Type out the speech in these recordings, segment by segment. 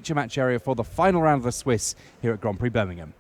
feature match area for the final round of the Swiss here at Grand Prix Birmingham.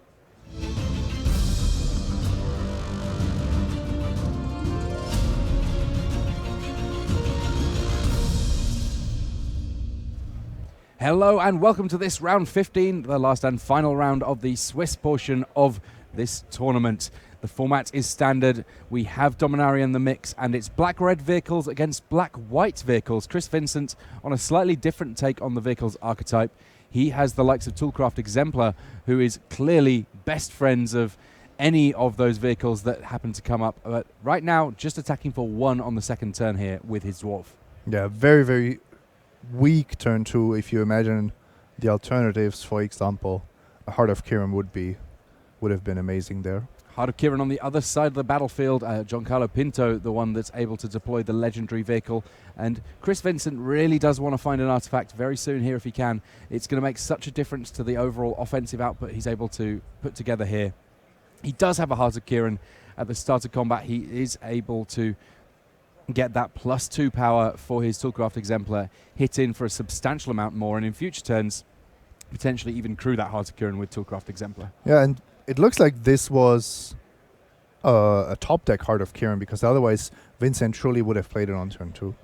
Hello and welcome to this round 15, the last and final round of the Swiss portion of this tournament. The format is standard. We have Dominaria in the mix, and it's black-red vehicles against black-white vehicles. Chris Vincent on a slightly different take on the vehicle's archetype. He has the likes of Toolcraft Exemplar, who is clearly best friends of any of those vehicles that happen to come up. But right now, just attacking for 1 on the second turn here with his dwarf. Yeah, very, very weak turn 2. If you imagine the alternatives, for example, a Heart of Kiran would have been amazing there. Heart of Kiran on the other side of the battlefield. Giancarlo Pinto, the one that's able to deploy the legendary vehicle. And Chris Vincent really does want to find an artifact very soon here if he can. It's going to make such a difference to the overall offensive output he's able to put together here. He does have a Heart of Kiran at the start of combat. He is able to get that +2 power for his Toolcraft Exemplar, hit in for a substantial amount more, and in future turns, potentially even crew that Heart of Kiran with Toolcraft Exemplar. Yeah, and it looks like this was a top deck Heart of Kiran, because otherwise Vincent surely would have played it on turn 2.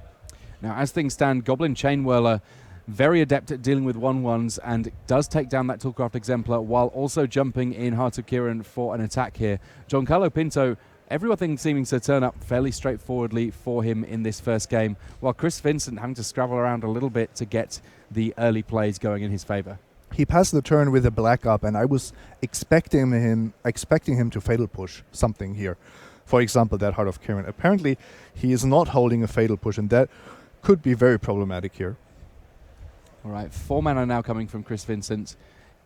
Now, as things stand, Goblin Chain Whirler, very adept at dealing with 1/1s, and does take down that Toolcraft Exemplar while also jumping in Heart of Kiran for an attack here. Giancarlo Pinto, everything seeming to turn up fairly straightforwardly for him in this first game, while Chris Vincent having to scrabble around a little bit to get the early plays going in his favor. He passed the turn with a black up, and I was expecting him to fatal push something here. For example, that Heart of Kiran. Apparently, he is not holding a fatal push, and that could be very problematic here. All right, 4 mana now coming from Chris Vincent.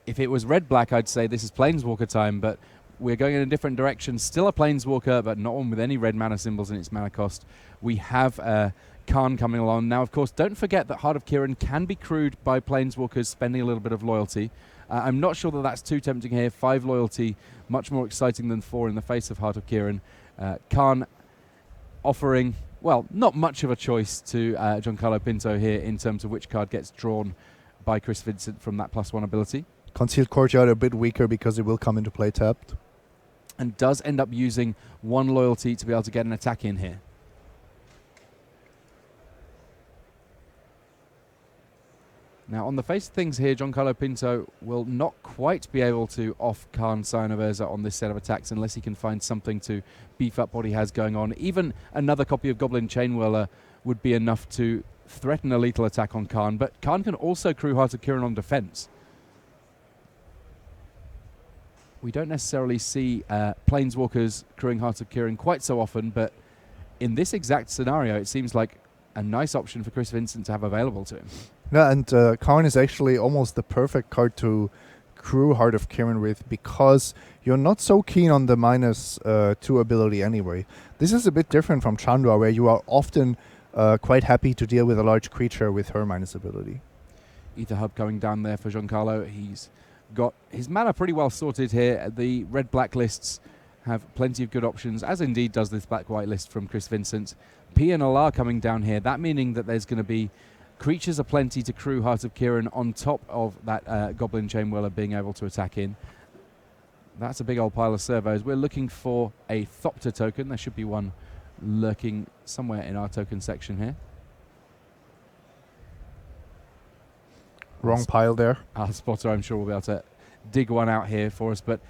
If it was red-black, I'd say this is Planeswalker time, but we're going in a different direction. Still a Planeswalker, but not one with any red mana symbols in its mana cost. We have Khan coming along. Now, of course, don't forget that Heart of Kiran can be crewed by Planeswalkers spending a little bit of loyalty. I'm not sure that that's too tempting here. 5 loyalty, much more exciting than 4 in the face of Heart of Kiran. Khan offering, well, not much of a choice to Giancarlo Pinto here in terms of which card gets drawn by Chris Vincent from that +1 ability. Concealed Courtyard a bit weaker because it will come into play tapped. And does end up using 1 loyalty to be able to get an attack in here. Now, on the face of things here, Giancarlo Pinto will not quite be able to off Khan Scion of Urza on this set of attacks unless he can find something to beef up what he has going on. Even another copy of Goblin Chain Whirler would be enough to threaten a lethal attack on Khan, but Khan can also crew Heart of Kiran on defense. We don't necessarily see Planeswalkers crewing Heart of Kiran quite so often, but in this exact scenario, it seems like a nice option for Chris Vincent to have available to him. Yeah, and Khan is actually almost the perfect card to crew Heart of Kiran with, because you're not so keen on the -2 ability anyway. This is a bit different from Chandra, where you are often quite happy to deal with a large creature with her minus ability. Ether Hub going down there for Giancarlo. He's got his mana pretty well sorted here. The red-black lists have plenty of good options, as indeed does this black-white list from Chris Vincent. P and LR coming down here, that meaning that there's going to be creatures aplenty to crew Heart of Kiran on top of that Goblin Chain Whirler being able to attack in. That's a big old pile of servos. We're looking for a Thopter token. There should be one lurking somewhere in our token section here. Wrong pile there. Our spotter, I'm sure, will be able to dig one out here for us, but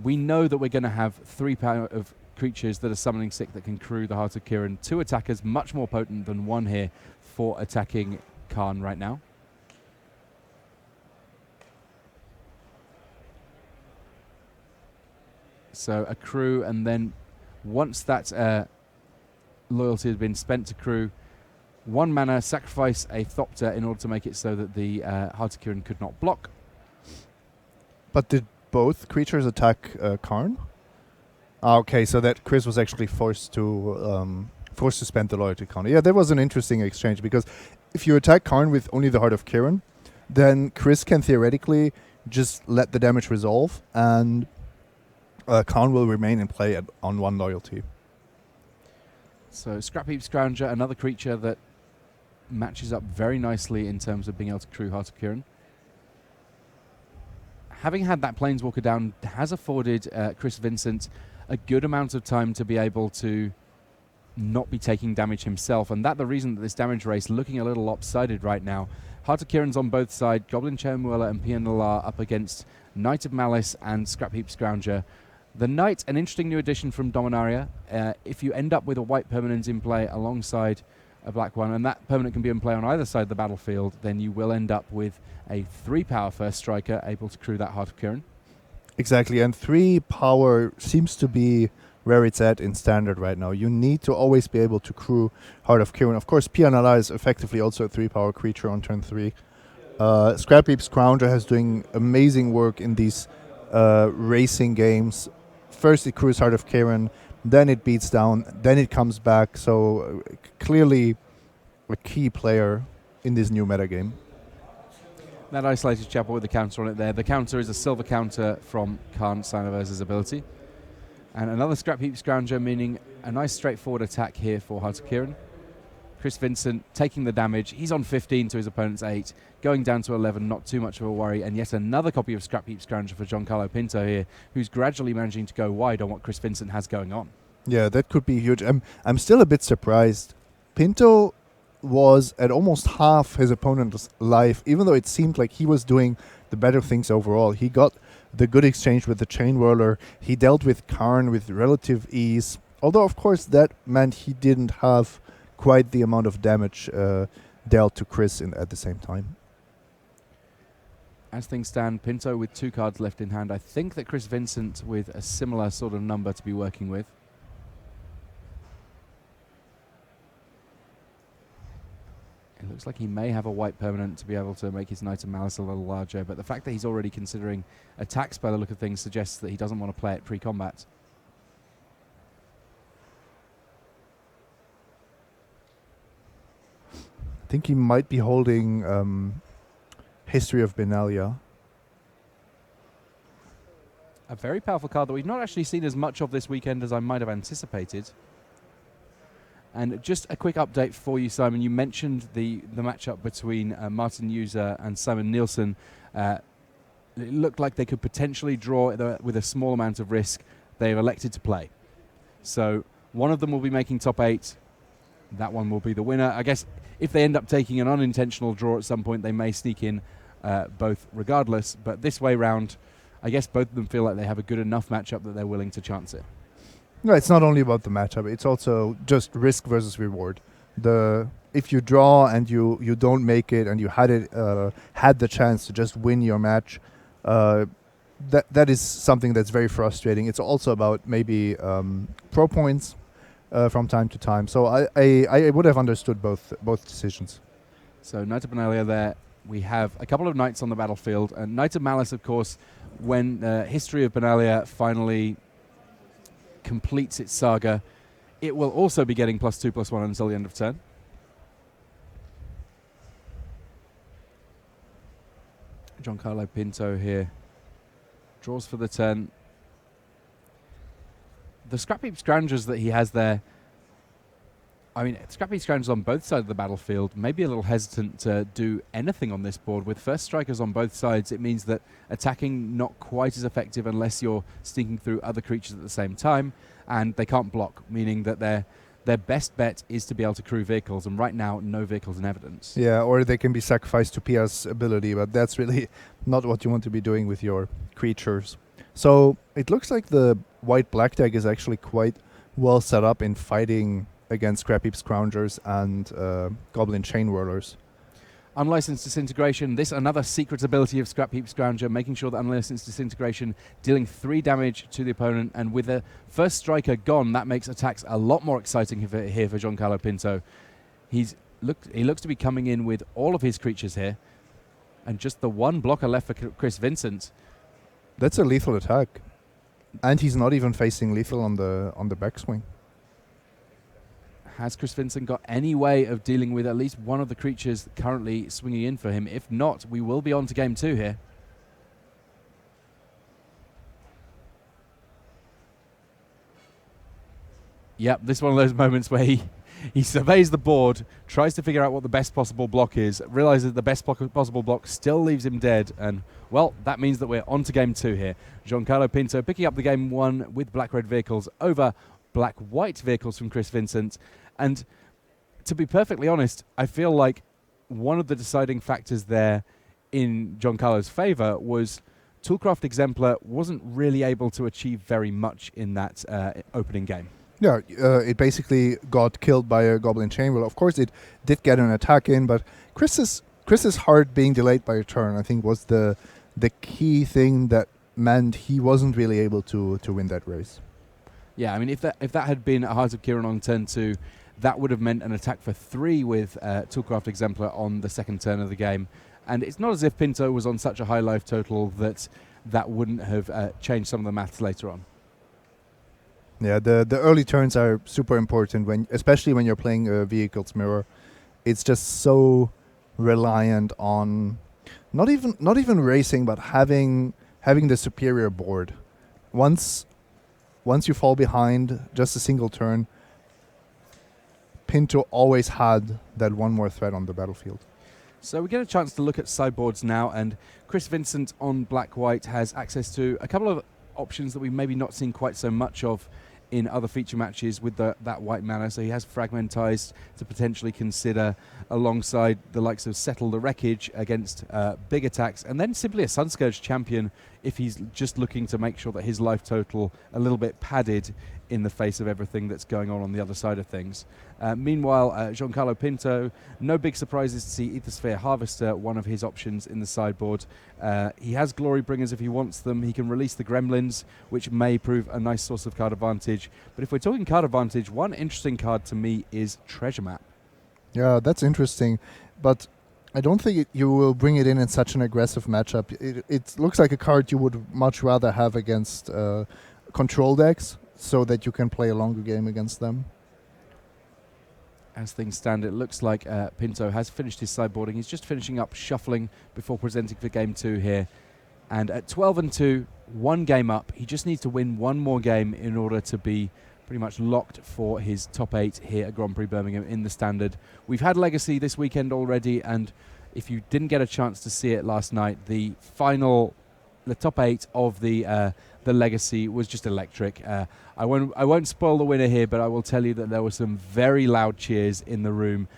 we know that we're going to have 3 power of creatures that are summoning sick that can crew the Heart of Kiran. 2 attackers, much more potent than 1 here for attacking Khan right now. So a crew, and then once that loyalty has been spent to crew, 1 mana, sacrifice a Thopter in order to make it so that the Heart of Kiran could not block. But did both creatures attack Karn? Okay, so that Chris was actually forced to spend the loyalty counter. Yeah, that was an interesting exchange, because if you attack Karn with only the Heart of Kiran, then Chris can theoretically just let the damage resolve, and Karn will remain in play on 1 loyalty. So Scrap Heap Scrounger, another creature that matches up very nicely in terms of being able to crew Heart of Kiran. having had that Planeswalker down has afforded Chris Vincent a good amount of time to be able to not be taking damage himself, and the reason that this damage race looking a little lopsided right now. Heart of Kiran's on both sides, Goblin Chainwhirler and Pianalar up against Knight of Malice and Scrapheap Scrounger. The Knight, an interesting new addition from Dominaria. If you end up with a white permanent in play alongside a black one, and that permanent can be in play on either side of the battlefield, then you will end up with a 3-power first striker able to crew that Heart of Kiran. Exactly, and 3 power seems to be where it's at in Standard right now. You need to always be able to crew Heart of Kiran. Of course, Pianala is effectively also a 3-power creature on turn 3. Scrapheap Scrounger has doing amazing work in these racing games. First it crews Heart of Kiran, then it beats down, then it comes back. So clearly a key player in this new metagame. That Isolated Chapel with the counter on it there. The counter is a silver counter from Karn Sinoverse's ability. And another Scrapheap Scrounger, meaning a nice straightforward attack here for Heart of Kiran. Chris Vincent taking the damage. He's on 15 to his opponent's 8. Going down to 11, not too much of a worry. And yet another copy of Scrapheap Scrounger for Giancarlo Pinto here, who's gradually managing to go wide on what Chris Vincent has going on. Yeah, that could be huge. I'm still a bit surprised. Pinto was at almost half his opponent's life, even though it seemed like he was doing the better things overall. He got the good exchange with the Chain Whirler. He dealt with Karn with relative ease. Although, of course, that meant he didn't have quite the amount of damage dealt to Chris at the same time. As things stand, Pinto with 2 cards left in hand. I think that Chris Vincent with a similar sort of number to be working with. It looks like he may have a white permanent to be able to make his Knight of Malice a little larger, but the fact that he's already considering attacks by the look of things suggests that he doesn't want to play it pre-combat. I think he might be holding History of Benalia. A very powerful card that we've not actually seen as much of this weekend as I might have anticipated. And just a quick update for you, Simon. You mentioned the matchup between Martin User and Simon Nielsen. It looked like they could potentially draw with a small amount of risk. They have elected to play. So one of them will be making top 8. That one will be the winner. I guess if they end up taking an unintentional draw at some point, they may sneak in both regardless. But this way round, I guess both of them feel like they have a good enough matchup that they're willing to chance it. No, it's not only about the matchup. It's also just risk versus reward. If you draw and you don't make it, and you had the chance to just win your match, that is something that's very frustrating. It's also about maybe pro points from time to time. So I would have understood both decisions. So Knight of Benalia there. We have a couple of Knights on the battlefield. And Knight of Malice, of course, when History of Benalia finally completes its saga, it will also be getting +2/+1 until the end of turn. Giancarlo Pinto here draws for the turn. The Scrapheap Scroungers that he has there, I mean, Scrapheap Scroungers on both sides of the battlefield, maybe a little hesitant to do anything on this board. With first strikers on both sides, it means that attacking not quite as effective unless you're sneaking through other creatures at the same time, and they can't block, meaning that their best bet is to be able to crew vehicles, and right now, no vehicles in evidence. Yeah, or they can be sacrificed to Pia's ability, but that's really not what you want to be doing with your creatures. So it looks like the white-black deck is actually quite well set up in fighting against Scrapheap Scroungers and Goblin Chain Whirlers. Unlicensed Disintegration, this another secret ability of Scrapheap Scrounger, making sure that Unlicensed Disintegration dealing 3 damage to the opponent, and with the first striker gone, that makes attacks a lot more exciting here for Giancarlo Pinto. He looks to be coming in with all of his creatures here, and just the one blocker left for Chris Vincent. That's a lethal attack, and he's not even facing lethal on the backswing. Has Chris Vincent got any way of dealing with at least one of the creatures currently swinging in for him? If not, we will be on to game 2 here. Yep, this is one of those moments where He surveys the board, tries to figure out what the best possible block is, realizes the best possible block still leaves him dead, and, well, that means that we're on to game 2 here. Giancarlo Pinto picking up the game 1 with black-red vehicles over black-white vehicles from Chris Vincent. And to be perfectly honest, I feel like one of the deciding factors there in Giancarlo's favour was Toolcraft Exemplar wasn't really able to achieve very much in that opening game. Yeah, it basically got killed by a Goblin Chain. Well, of course, it did get an attack in, but Chris's heart being delayed by a turn, I think, was the key thing that meant he wasn't really able to win that race. Yeah, I mean, if that had been a Heart of Kiran on turn 2, that would have meant an attack for 3 with Toolcraft Exemplar on the second turn of the game. And it's not as if Pinto was on such a high life total that wouldn't have changed some of the maths later on. Yeah, the early turns are super important, especially when you're playing a Vehicles Mirror. It's just so reliant on not even racing, but having the superior board. Once you fall behind just a single turn, Pinto always had that one more threat on the battlefield. So we get a chance to look at sideboards now, and Chris Vincent on black-white has access to a couple of options that we've maybe not seen quite so much of in other feature matches with that white mana. So he has Fragmentized to potentially consider alongside the likes of Settle the Wreckage against big attacks, and then simply a Sunscourge champion if he's just looking to make sure that his life total a little bit padded in the face of everything that's going on the other side of things. Meanwhile, Giancarlo Pinto, no big surprises to see Ethersphere Harvester, one of his options in the sideboard. He has Glory Bringers if he wants them. He can release the Gremlins, which may prove a nice source of card advantage. But if we're talking card advantage, one interesting card to me is Treasure Map. Yeah, that's interesting. But I don't think you will bring it in such an aggressive matchup. It looks like a card you would much rather have against control decks, so that you can play a longer game against them. As things stand, it looks like Pinto has finished his sideboarding. He's just finishing up shuffling before presenting for game 2 here. And at 12-2, 1 game up, he just needs to win 1 more game in order to be pretty much locked for his top 8 here at Grand Prix Birmingham in the Standard. We've had Legacy this weekend already, and if you didn't get a chance to see it last night, the top 8 of the Legacy was just electric. I won't spoil the winner here, but I will tell you that there were some very loud cheers in the room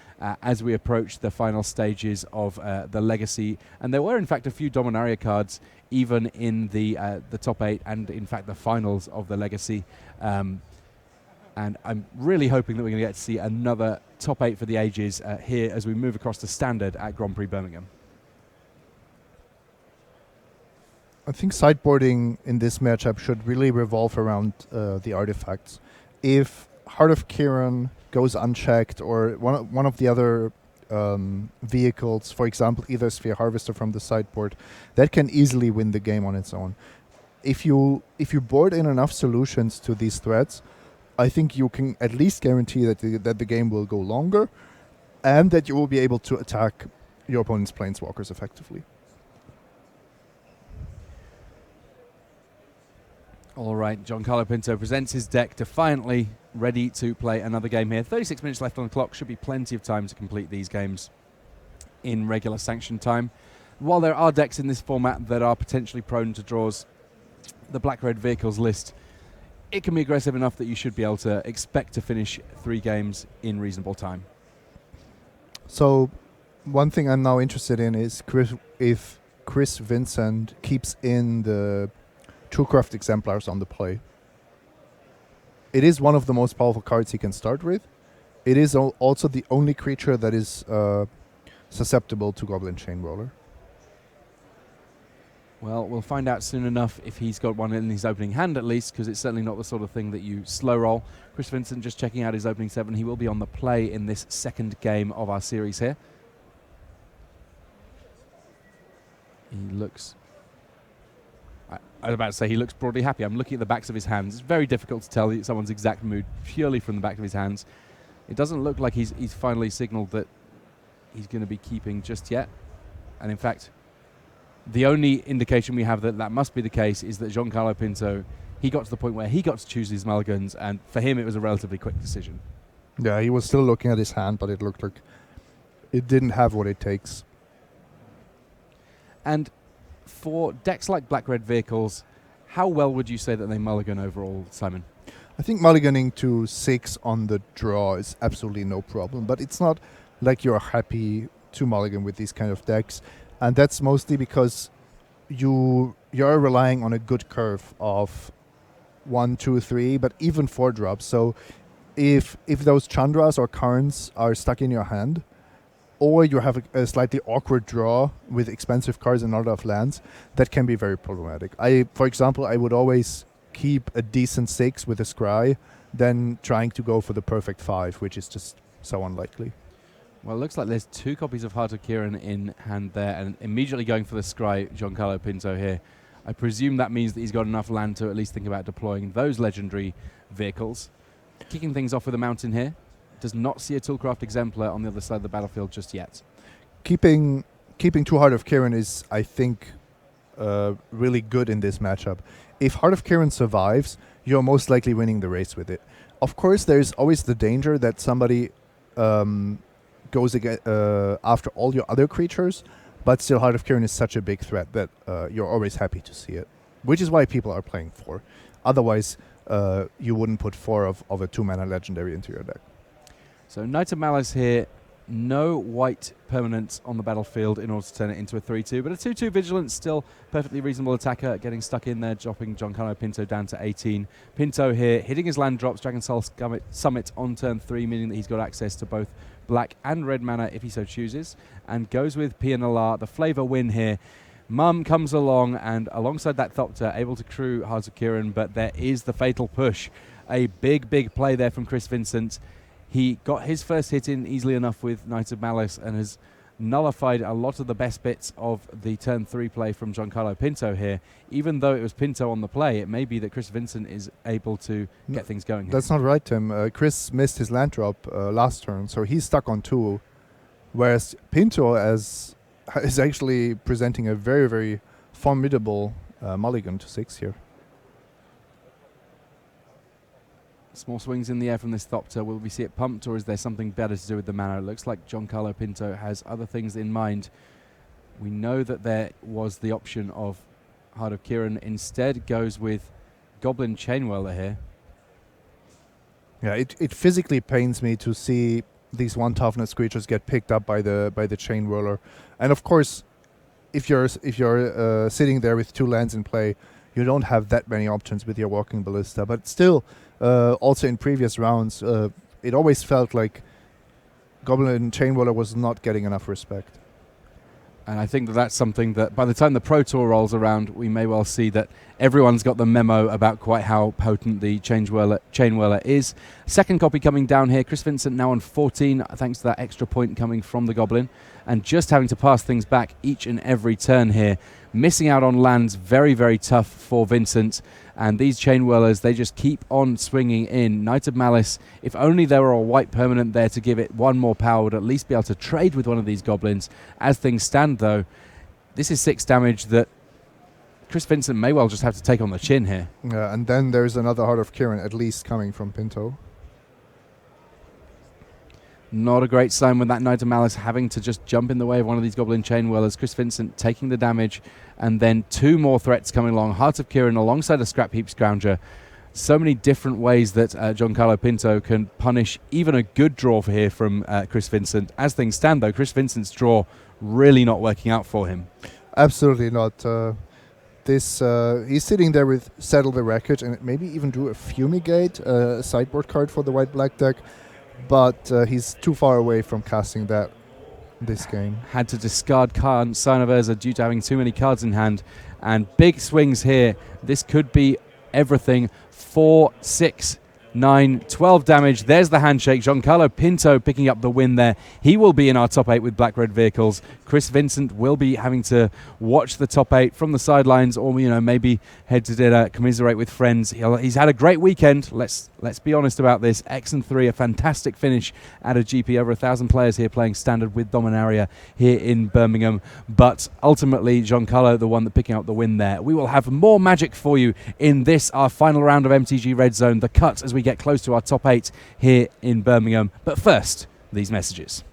as we approached the final stages of the Legacy, and there were in fact a few Dominaria cards even in the top 8 and in fact the finals of the Legacy. And I'm really hoping that we're going to get to see another top 8 for the ages here as we move across to Standard at Grand Prix Birmingham. I think sideboarding in this matchup should really revolve around the artifacts. If Heart of Kiran goes unchecked, or one of the other vehicles, for example, Ethersphere Harvester from the sideboard, that can easily win the game on its own. If you board in enough solutions to these threats, I think you can at least guarantee that the game will go longer, and that you will be able to attack your opponent's planeswalkers effectively. All right, Giancarlo Pinto presents his deck defiantly, ready to play another game here. 36 minutes left on the clock, should be plenty of time to complete these games in regular sanction time. While there are decks in this format that are potentially prone to draws, the black-red vehicles list, it can be aggressive enough that you should be able to expect to finish 3 games in reasonable time. So, one thing I'm now interested in is if Chris Vincent keeps in the Toolcraft Exemplars on the play. It is one of the most powerful cards he can start with. It is also the only creature that is susceptible to Goblin Chain Roller. Well, we'll find out soon enough if he's got one in his opening hand at least, because it's certainly not the sort of thing that you slow roll. Chris Vincent just checking out his opening 7. He will be on the play in this second game of our series here. He looks... I was about to say he looks broadly happy. I'm looking at the backs of his hands. It's very difficult to tell someone's exact mood purely from the back of his hands. It doesn't look like he's finally signaled that he's going to be keeping just yet. And in fact, the only indication we have that must be the case is that Giancarlo Pinto, he got to the point where he got to choose his mulligans, and for him it was a relatively quick decision. Yeah, he was still looking at his hand, but it looked like it didn't have what it takes. And for decks like black-red vehicles, how well would you say that they mulligan overall, Simon? I think mulliganing to 6 on the draw is absolutely no problem, but it's not like you're happy to mulligan with these kind of decks, and that's mostly because you're relying on a good curve of 1, 2, 3, but even 4 drops. So if those Chandras or Karns are stuck in your hand, or you have a slightly awkward draw with expensive cards and not enough lands, that can be very problematic. For example, I would always keep a decent 6 with a scry than trying to go for the perfect 5, which is just so unlikely. Well, it looks like there's 2 copies of Heart of Kieran in hand there, and immediately going for the scry, Giancarlo Pinto here. I presume that means that he's got enough land to at least think about deploying those legendary vehicles. Kicking things off with a mountain here. Does not see a Toolcraft Exemplar on the other side of the battlefield just yet. Keeping 2 Heart of Kieran is, I think, really good in this matchup. If Heart of Kieran survives, you're most likely winning the race with it. Of course, there's always the danger that somebody goes after all your other creatures, but still Heart of Kieran is such a big threat that you're always happy to see it, which is why people are playing 4. Otherwise, you wouldn't put 4 of a 2-mana legendary into your deck. So Knight of Malice here, no white permanents on the battlefield in order to turn it into a 3-2, but a 2-2 Vigilance, still perfectly reasonable attacker, getting stuck in there, dropping Giancarlo Pinto down to 18. Pinto here, hitting his land drops, Dragon Soul Summit on turn 3, meaning that he's got access to both black and red mana if he so chooses, and goes with Pianalar, the flavor win here. Mum comes along, and alongside that Thopter, able to crew Heart of Kieran, but there is the fatal push. A big, big play there from Chris Vincent. He got his first hit in easily enough with Knight of Malice and has nullified a lot of the best bits of the turn 3 play from Giancarlo Pinto here. Even though it was Pinto on the play, it may be that Chris Vincent is able to get things going here. That's not right, Tim. Chris missed his land drop last turn, so he's stuck on 2, whereas Pinto is actually presenting a very, very formidable mulligan to 6 here. Small swings in the air from this Thopter. Will we see it pumped, or is there something better to do with the mana? It looks like Giancarlo Pinto has other things in mind. We know that there was the option of Heart of Kieran. Instead goes with Goblin Chainwhirler here. Yeah, it physically pains me to see these 1 toughness creatures get picked up by the Chainwhirler. And of course, if you're sitting there with 2 lands in play, you don't have that many options with your Walking Ballista. But still, also in previous rounds, it always felt like Goblin Chainwhirler was not getting enough respect. And I think that that's something that by the time the Pro Tour rolls around, we may well see that everyone's got the memo about quite how potent the Chainwhirler is. Second copy coming down here. Chris Vincent now on 14, thanks to that extra point coming from the Goblin. And just having to pass things back each and every turn here. Missing out on lands, very, very tough for Vincent. And these Chainwhirlers, they just keep on swinging in. Knight of Malice, if only there were a white permanent there to give it 1 more power, would at least be able to trade with one of these Goblins. As things stand, though, this is 6 damage that Chris Vincent may well just have to take on the chin here. Yeah, and then there's another Heart of Kieran at least coming from Pinto. Not a great sign with that Knight of Malice having to just jump in the way of one of these Goblin Chainwhirlers. Chris Vincent taking the damage, and then 2 more threats coming along. Heart of Kieran alongside a Scrap Heap Scrounger. So many different ways that Giancarlo Pinto can punish even a good draw for here from Chris Vincent. As things stand, though, Chris Vincent's draw really not working out for him. Absolutely not. He's sitting there with Settle the Wreckage and maybe even do a Fumigate, a sideboard card for the white-black deck. But he's too far away from casting that this game. Had to discard Sign of Urza due to having too many cards in hand. And big swings here. This could be everything. 4, 6, 9, 12 damage. There's the handshake. Giancarlo Pinto picking up the win there. He will be in our top 8 with black-red vehicles. Chris Vincent will be having to watch the top 8 from the sidelines, or maybe head to dinner, commiserate with friends. He's had a great weekend. Let's be honest about this. X and 3, a fantastic finish at a GP. Over 1,000 players here playing standard with Dominaria here in Birmingham. But ultimately, Giancarlo, the one that picking up the win there. We will have more magic for you in this, our final round of MTG Red Zone. The cut as we we get close to our top 8 here in Birmingham. But first, these messages.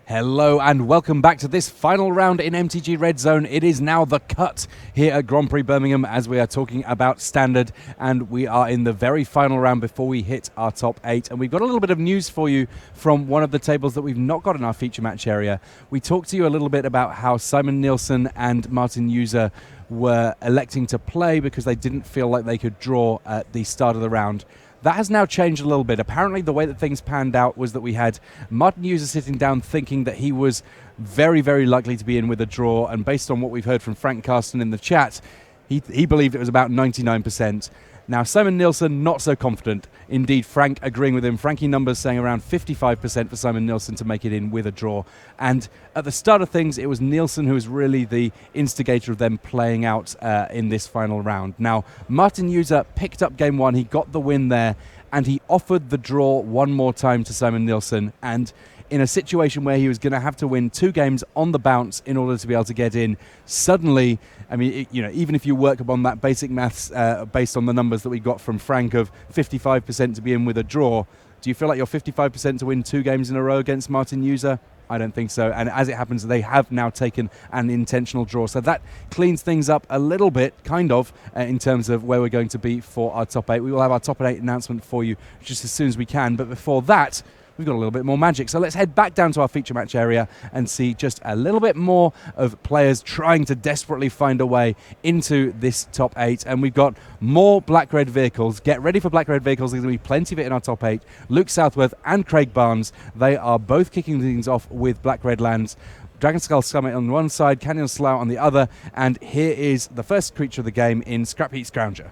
Hello and welcome back to this final round in MTG Red Zone. It is now the cut here at Grand Prix Birmingham as we are talking about Standard, and we are in the very final round before we hit our top 8. And we've got a little bit of news for you from one of the tables that we've not got in our feature match area. We talked to you a little bit about how Simon Nielsen and Martin User were electing to play because they didn't feel like they could draw at the start of the round. That has now changed a little bit. Apparently, the way that things panned out was that we had Martin User sitting down thinking that he was very, very likely to be in with a draw. And based on what we've heard from Frank Carsten in the chat, he believed it was about 99%. Now, Simon Nielsen, not so confident. Indeed, Frank agreeing with him. Frankie numbers saying around 55% for Simon Nielsen to make it in with a draw. And at the start of things, it was Nielsen who was really the instigator of them playing out in this final round. Now, Martin User picked up game one. He got the win there, and he offered the draw one more time to Simon Nielsen. And in a situation where he was going to have to win 2 games on the bounce in order to be able to get in, suddenly, I mean, even if you work upon that basic maths based on the numbers that we got from Frank of 55% to be in with a draw, do you feel like you're 55% to win 2 games in a row against Martin User? I don't think so. And as it happens, they have now taken an intentional draw. So that cleans things up a little bit, kind of, in terms of where we're going to be for our top 8. We will have our top 8 announcement for you just as soon as we can. But before that, we've got a little bit more magic. So let's head back down to our feature match area and see just a little bit more of players trying to desperately find a way into this top 8. And we've got more black-red vehicles. Get ready for black-red vehicles. There's going to be plenty of it in our top 8. Luke Southworth and Craig Barnes, they are both kicking things off with black-red lands. Dragon Skull Summit on one side, Canyon Slough on the other. And here is the first creature of the game in Scrap Heap Scrounger.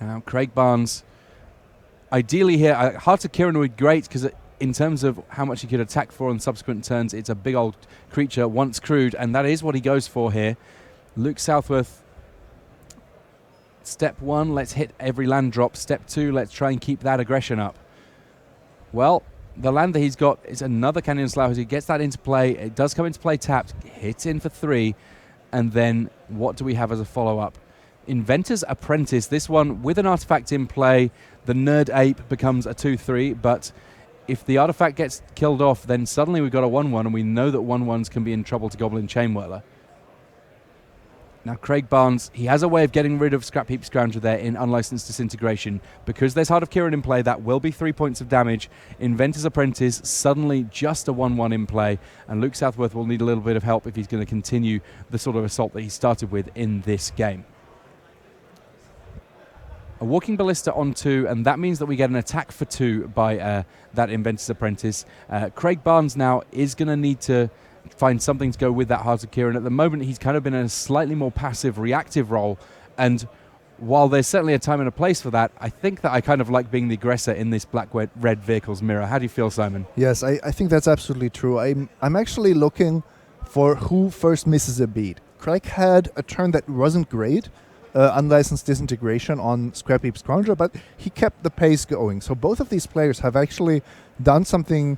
Now, Craig Barnes, ideally here, Heart of Kiran would be great because in terms of how much he could attack for on subsequent turns, it's a big old creature once crewed, and that is what he goes for here. Luke Southworth, step 1, let's hit every land drop. Step 2, let's try and keep that aggression up. Well, the land that he's got is another Canyon Slough. As he gets that into play, it does come into play tapped, hits in for 3, and then what do we have as a follow-up? Inventor's Apprentice, this one with an artifact in play. The Nerd Ape becomes a 2-3, but if the artifact gets killed off, then suddenly we've got a 1-1, and we know that 1-1s can be in trouble to Goblin Chainwhirler. Now, Craig Barnes, he has a way of getting rid of Scrap Heap Scrounger there in Unlicensed Disintegration. Because there's Heart of Kiran in play, that will be 3 points of damage. Inventor's Apprentice, suddenly just a 1-1 in play, and Luke Southworth will need a little bit of help if he's going to continue the sort of assault that he started with in this game. A Walking Ballista on 2, and that means that we get an attack for 2 by that Inventor's Apprentice. Craig Barnes now is going to need to find something to go with that Heart of Kiran. At the moment, he's kind of been in a slightly more passive, reactive role, and while there's certainly a time and a place for that, I think that I kind of like being the aggressor in this black-red vehicles mirror. How do you feel, Simon? Yes, I think that's absolutely true. I'm actually looking for who first misses a beat. Craig had a turn that wasn't great, Unlicensed Disintegration on Scrap Heap Scrounger, but he kept the pace going. So both of these players have actually done something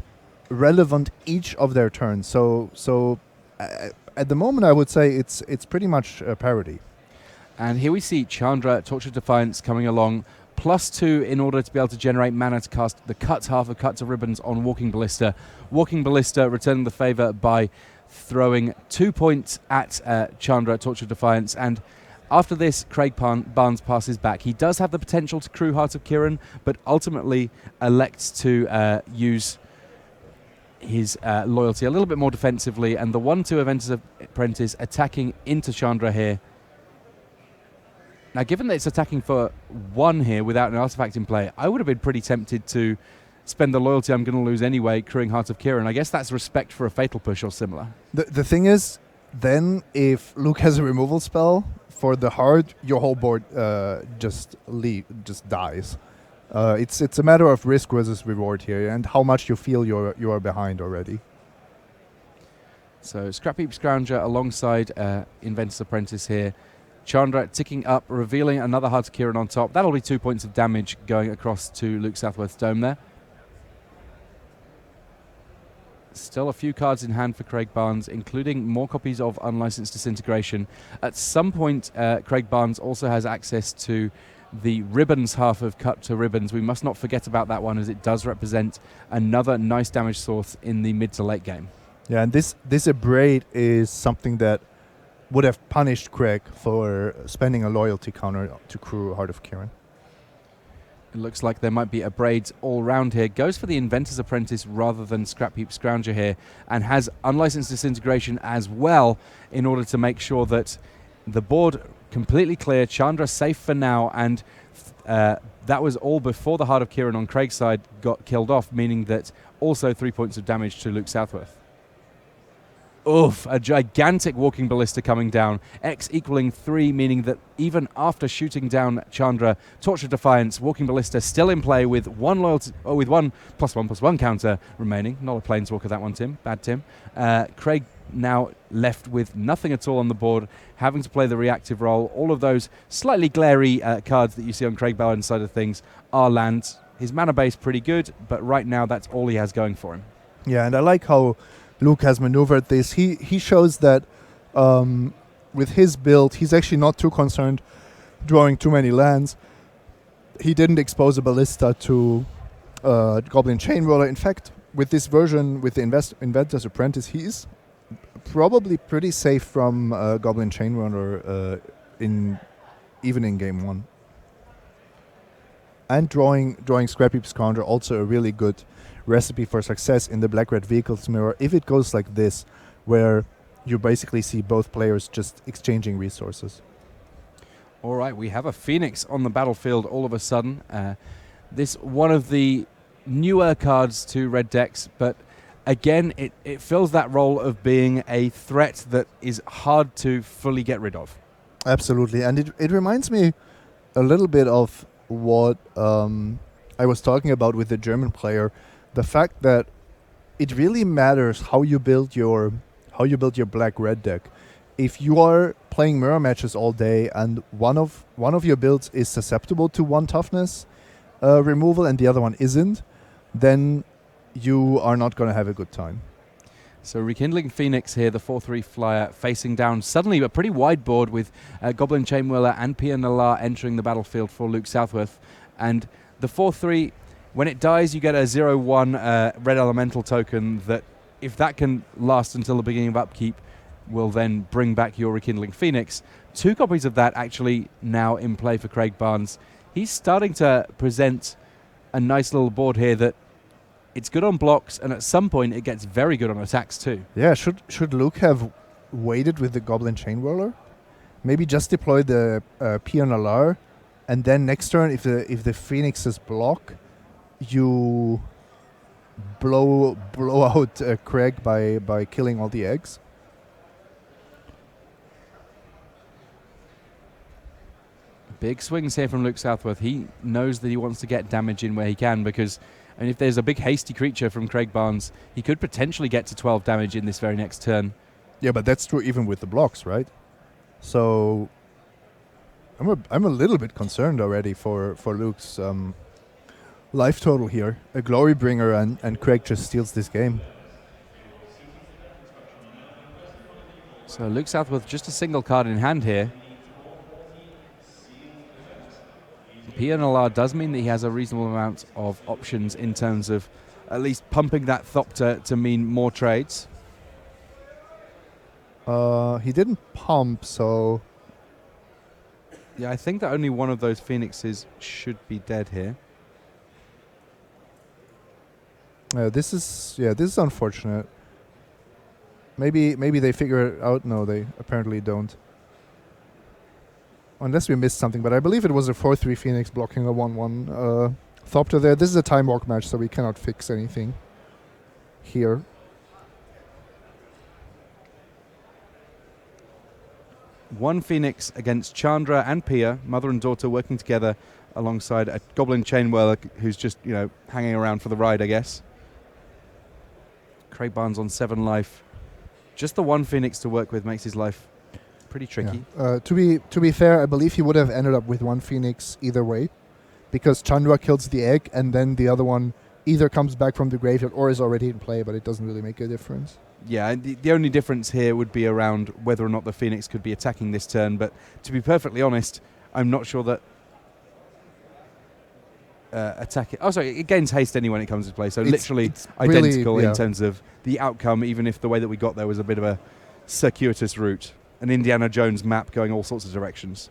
relevant each of their turns. So at the moment, I would say it's pretty much a parity. And here we see Chandra, Torch of Defiance, coming along. +2 in order to be able to generate mana to cast the cut half of Cuts of Ribbons on Walking Ballista. Walking Ballista returning the favour by throwing 2 points at Chandra, Torch of Defiance. And after this, Craig Barnes passes back. He does have the potential to crew Heart of Kiran, but ultimately elects to use his loyalty a little bit more defensively. And the 1-2 Inventor's Apprentice attacking into Chandra here. Now, given that it's attacking for 1 here without an artifact in play, I would have been pretty tempted to spend the loyalty I'm going to lose anyway, crewing Heart of Kiran. I guess that's respect for a Fatal Push or similar. The thing is, then if Luke has a removal spell for the heart, your whole board just dies. It's a matter of risk versus reward here, and how much you feel you are behind already. So Scrap Heap Scrounger alongside Inventor's Apprentice here. Chandra ticking up, revealing another Heart of Kiran on top. That'll be 2 points of damage going across to Luke Southworth's dome there. Still a few cards in hand for Craig Barnes, including more copies of Unlicensed Disintegration. At some point, Craig Barnes also has access to the Ribbons half of Cut to Ribbons. We must not forget about that one, as it does represent another nice damage source in the mid to late game. Yeah, and this Abrade is something that would have punished Craig for spending a loyalty counter to crew Heart of Kiran. It looks like there might be Abrades all round here. Goes for the Inventor's Apprentice rather than Scrap Heap Scrounger here, and has Unlicensed Disintegration as well in order to make sure that the board completely clear. Chandra safe for now, and that was all before the Heart of Kiran on Craig's side got killed off, meaning that also 3 points of damage to Luke Southworth. Oof, a gigantic walking ballista coming down. X equaling 3, meaning that even after shooting down Chandra, Torch of Defiance, walking ballista still in play with one loyalty, or with one +1/+1 counter remaining. Not a planeswalker, that one, Tim. Bad Tim. Craig now left with nothing at all on the board, having to play the reactive role. All of those slightly glary cards that you see on Craig Bowen's side of things are lands. His mana base pretty good, but right now that's all he has going for him. Yeah, and I like how Luke has maneuvered this. He shows that with his build, he's actually not too concerned drawing too many lands. He didn't expose a ballista to Goblin Chainroller. In fact, with this version, with the Inventor's Apprentice, he's probably pretty safe from Goblin Chainroller even in game 1. And drawing Scrappy Scoundrel, also a really good recipe for success in the Black-Red Vehicles mirror, if it goes like this, where you basically see both players just exchanging resources. All right, we have a Phoenix on the battlefield all of a sudden. This one of the newer cards to red decks, but again, it fills that role of being a threat that is hard to fully get rid of. Absolutely, and it reminds me a little bit of what I was talking about with the German player. The fact that it really matters how you build your black-red deck. If you are playing mirror matches all day and one of your builds is susceptible to 1 toughness removal and the other one isn't, then you are not going to have a good time. So Rekindling Phoenix here, the 4/3 flyer, facing down suddenly a pretty wide board with Goblin Chainwhirler and Pia Nalar entering the battlefield for Luke Southworth. And the 4/3, when it dies, you get a 0/1 red elemental token that, if that can last until the beginning of upkeep, will then bring back your Rekindling Phoenix. 2 copies of that actually now in play for Craig Barnes. He's starting to present a nice little board here that it's good on blocks, and at some point it gets very good on attacks too. Yeah, should Luke have waited with the Goblin Chainwhirler? Maybe just deploy the Pia Nalar, and then next turn, if the Phoenixes block, you blow out Craig by killing all the eggs. Big swings here from Luke Southworth. He knows that he wants to get damage in where he can, because and if there's a big hasty creature from Craig Barnes, he could potentially get to 12 damage in this very next turn. Yeah, but that's true even with the blocks, right? So I'm a little bit concerned already for Luke's life total here. A Glory Bringer and Craig just steals this game. So Luke Southworth just a single card in hand here. Pia Nalar does mean that he has a reasonable amount of options in terms of at least pumping that Thopter to mean more trades. He didn't pump, so... Yeah, I think that only one of those Phoenixes should be dead here. This is unfortunate. Maybe they figure it out. No, they apparently don't. Unless we missed something, but I believe it was a 4/3 Phoenix blocking a 1/1 Thopter there. This is a time walk match, so we cannot fix anything here. One Phoenix against Chandra and Pia, mother and daughter working together alongside a Goblin Chainwhirler who's just, hanging around for the ride, I guess. Craig Barnes on 7 life. Just the one Phoenix to work with makes his life pretty tricky. Yeah. To be fair, I believe he would have ended up with 1 Phoenix either way, because Chandra kills the egg and then the other one either comes back from the graveyard or is already in play, but it doesn't really make a difference. Yeah, the only difference here would be around whether or not the Phoenix could be attacking this turn, but to be perfectly honest, I'm not sure that attacking... Oh, sorry, it gains haste anyway when it comes to play, so it's literally identical really, in terms of the outcome, even if the way that we got there was a bit of a circuitous route. An Indiana Jones map going all sorts of directions.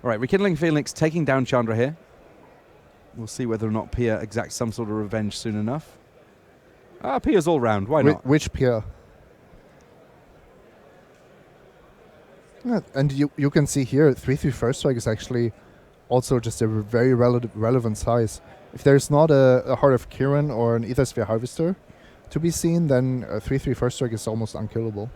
All right, Rekindling Phoenix taking down Chandra here. We'll see whether or not Pia exacts some sort of revenge soon enough. Pia's all round. Why not? Which Pia? Yeah, and you can see here, 3/3 First Strike is actually also just a very relevant size. If there's not a Heart of Kiran or an Ether Sphere Harvester, to be seen, then a 3/3 first strike is almost unkillable.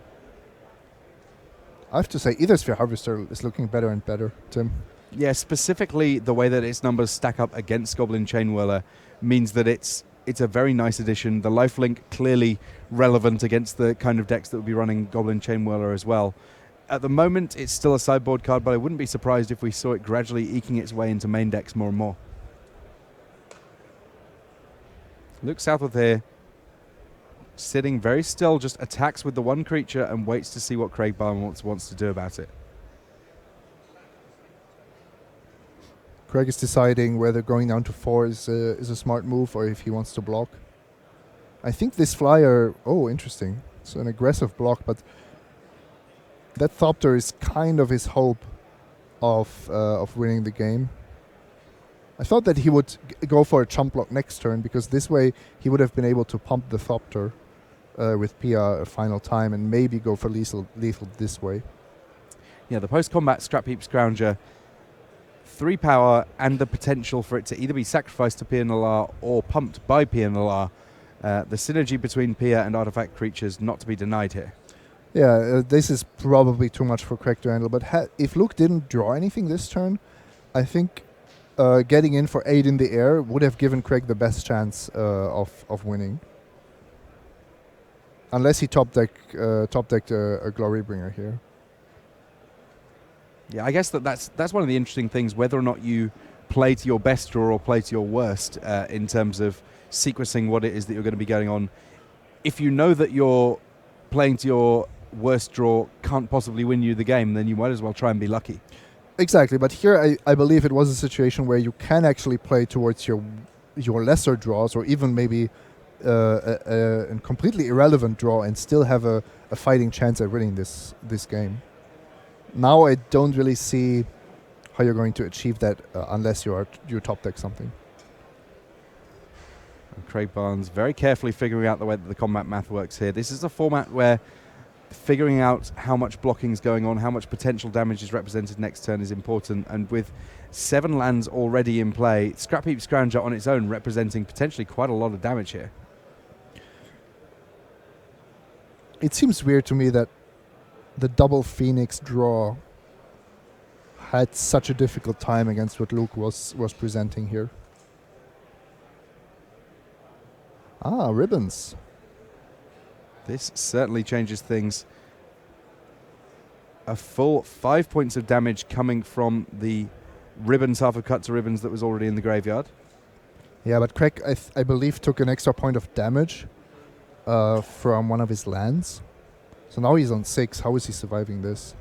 I have to say, either Sphere Harvester is looking better and better, Tim. Yeah, specifically the way that its numbers stack up against Goblin Chainwhirler means that it's a very nice addition. The lifelink clearly relevant against the kind of decks that would be running Goblin Chainwhirler as well. At the moment, it's still a sideboard card, but I wouldn't be surprised if we saw it gradually eking its way into main decks more and more. Luke Southworth here, sitting very still, just attacks with the one creature and waits to see what Craig Barnes wants to do about it. Craig is deciding whether going down to 4 is a smart move or if he wants to block. I think this flyer, oh, interesting. It's an aggressive block, but that Thopter is kind of his hope of winning the game. I thought that he would go for a chump block next turn, because this way he would have been able to pump the Thopter with Pia a final time and maybe go for lethal this way. Yeah, the post-combat Scrap Heap Scrounger, 3 power and the potential for it to either be sacrificed to Pia Nalar or pumped by Pia Nalar. The synergy between Pia and artifact creatures not to be denied here. Yeah, this is probably too much for Craig to handle, but if Luke didn't draw anything this turn, I think getting in for 8 in the air would have given Craig the best chance of winning. Unless he top-decked a Glorybringer here. Yeah, I guess that's one of the interesting things, whether or not you play to your best draw or play to your worst in terms of sequencing what it is that you're going to be going on. If you know that you're playing to your worst draw can't possibly win you the game, then you might as well try and be lucky. Exactly, but here I believe it was a situation where you can actually play towards your lesser draws, or even maybe a completely irrelevant draw, and still have a fighting chance at winning this game. Now I don't really see how you're going to achieve that unless you top deck something. And Craig Barnes very carefully figuring out the way that the combat math works here. This is a format where figuring out how much blocking is going on, how much potential damage is represented next turn is important, and with 7 lands already in play, Scrap Heap Scrounger on its own representing potentially quite a lot of damage here. It seems weird to me that the double Phoenix draw had such a difficult time against what Luke was presenting here. Ah, ribbons. This certainly changes things. A full 5 points of damage coming from the ribbons, half a cut to ribbons that was already in the graveyard. Yeah, but Craig, I believe, took an extra point of damage from one of his lands. So now he's on 6. How is he surviving this?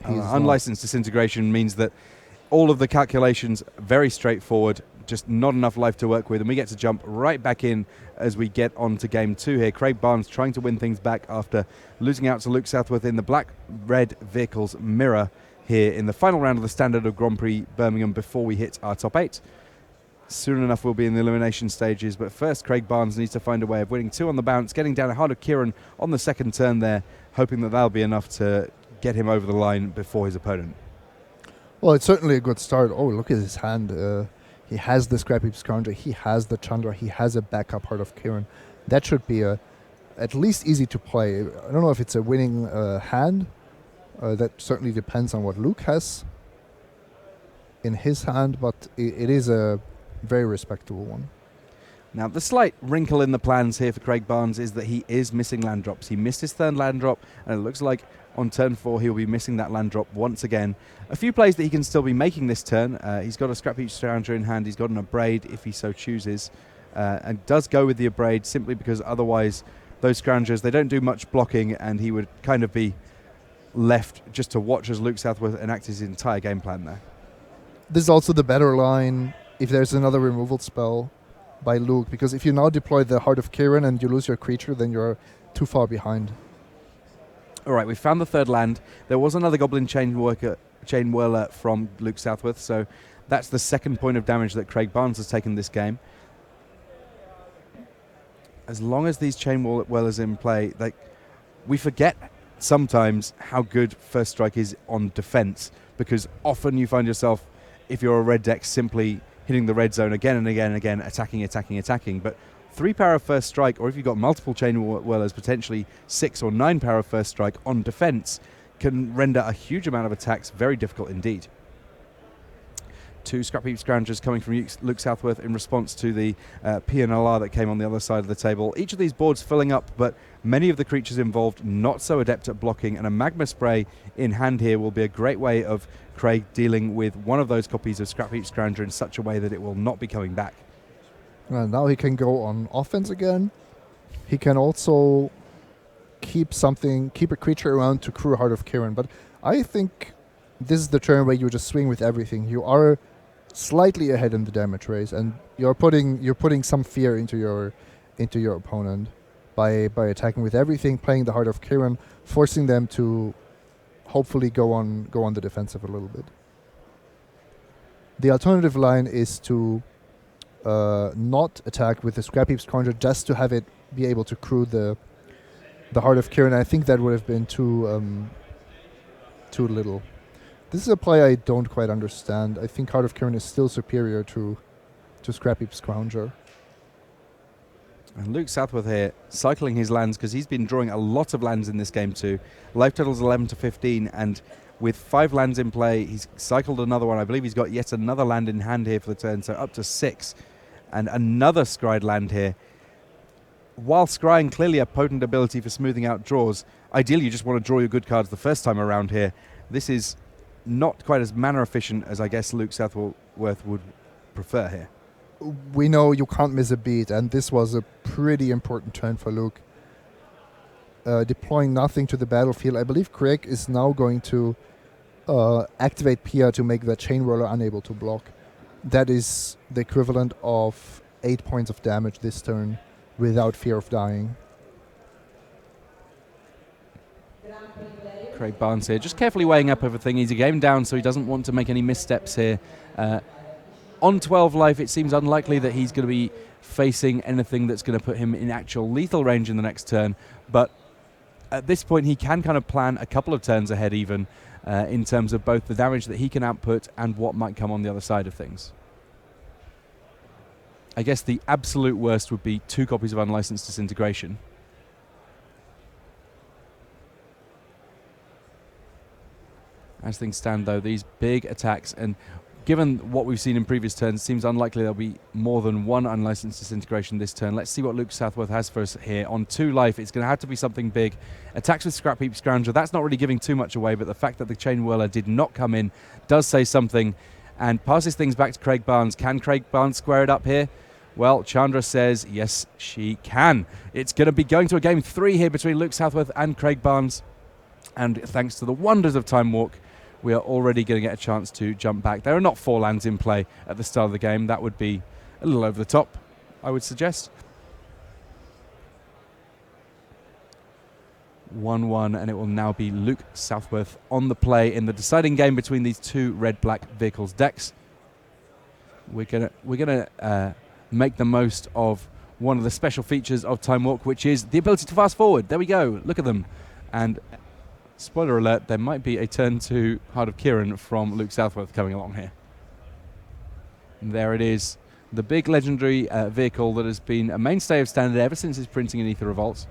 Unlicensed disintegration means that all of the calculations very straightforward, just not enough life to work with, and we get to jump right back in as we get on to game 2 here. Craig Barnes trying to win things back after losing out to Luke Southworth in the black-red vehicles mirror here in the final round of the Standard of Grand Prix Birmingham before we hit our top 8. Soon enough we'll be in the elimination stages, but first Craig Barnes needs to find a way of winning 2 on the bounce, getting down a Heart of Kieran on the second turn there, hoping that that'll be enough to get him over the line before his opponent. Well, it's certainly a good start. Oh, look at his hand. He has the Scrap Heap Scrounger, he has the Chandra, he has a backup Heart of Kieran. That should be at least easy to play. I don't know if it's a winning hand. That certainly depends on what Luke has in his hand, but it is a very respectable one. Now, the slight wrinkle in the plans here for Craig Barnes is that he is missing land drops. He missed his third land drop, and it looks like on turn 4 he'll be missing that land drop once again. A few plays that he can still be making this turn. He's got a Scrap Heap Scrounger in hand. He's got an Abrade if he so chooses, and does go with the Abrade simply because otherwise those Scroungers, they don't do much blocking, and he would kind of be left just to watch as Luke Southworth enact his entire game plan there. This is also the better line if there's another removal spell by Luke, because if you now deploy the Heart of Kieran and you lose your creature, then you're too far behind. All right, we found the third land. There was another Goblin Chainwhirler from Luke Southworth, so that's the second point of damage that Craig Barnes has taken this game. As long as these Chainwhirlers in play, we forget sometimes how good First Strike is on defense, because often you find yourself if you're a red deck, simply hitting the red zone again and again and again, attacking. But 3 power of first strike, or if you've got multiple chain whirlers, potentially 6 or 9 power of first strike on defense, can render a huge amount of attacks very difficult indeed. 2 Scrap Heap Scroungers coming from Luke Southworth in response to the PNLR that came on the other side of the table. Each of these boards filling up, but many of the creatures involved not so adept at blocking, and a Magma Spray in hand here will be a great way of Craig dealing with one of those copies of Scrap Heap Scrounger in such a way that it will not be coming back. Now he can go on offense again. He can also keep a creature around to crew Heart of Kiran, but I think this is the turn where you just swing with everything. You are slightly ahead in the damage race, and you're putting some fear into your opponent by attacking with everything, playing the Heart of Kiran, forcing them to hopefully go on the defensive a little bit. The alternative line is to not attack with the Scrap Heap Scrounger, just to have it be able to crew the Heart of Kiran. I think that would have been too little. This is a play I don't quite understand. I think Heart of Kiran is still superior to Scrap Heap Scrounger. And Luke Southworth here cycling his lands because he's been drawing a lot of lands in this game too. Life total's 11 to 15, and with 5 lands in play, he's cycled another one. I believe he's got yet another land in hand here for the turn, so up to 6. And another scryed land here. While scrying clearly a potent ability for smoothing out draws, ideally you just want to draw your good cards the first time around here. This is not quite as mana efficient as I guess Luke Southworth would prefer here. We know you can't miss a beat, and this was a pretty important turn for Luke. Deploying nothing to the battlefield. I believe Craig is now going to activate Pia to make the Chain Roller unable to block. That is the equivalent of 8 points of damage this turn without fear of dying. Craig Barnes here, just carefully weighing up everything. He's a game down, so he doesn't want to make any missteps here. On 12 life, it seems unlikely that he's going to be facing anything that's going to put him in actual lethal range in the next turn, but at this point he can kind of plan a couple of turns ahead even in terms of both the damage that he can output and what might come on the other side of things. I guess the absolute worst would be 2 copies of Unlicensed Disintegration. As things stand, though, these big attacks, and given what we've seen in previous turns, it seems unlikely there'll be more than 1 Unlicensed Disintegration this turn. Let's see what Luke Southworth has for us here. On 2 life, it's going to have to be something big. Attacks with Scrap Heap Scrounger, that's not really giving too much away, but the fact that the Chain Whirler did not come in does say something, and passes things back to Craig Barnes. Can Craig Barnes square it up here? Well, Chandra says yes, she can. It's going to be going to a game 3 here between Luke Southworth and Craig Barnes, and thanks to the wonders of Time Walk, we are already going to get a chance to jump back. There are not 4 lands in play at the start of the game. That would be a little over the top, I would suggest. 1-1, and it will now be Luke Southworth on the play in the deciding game between these 2 red-black vehicles decks. We're gonna make the most of one of the special features of Time Walk, which is the ability to fast forward. There we go. Look at them. And spoiler alert, there might be a turn to Heart of Kiran from Luke Southworth coming along here. And there it is, the big legendary vehicle that has been a mainstay of Standard ever since its printing in Aether Revolt.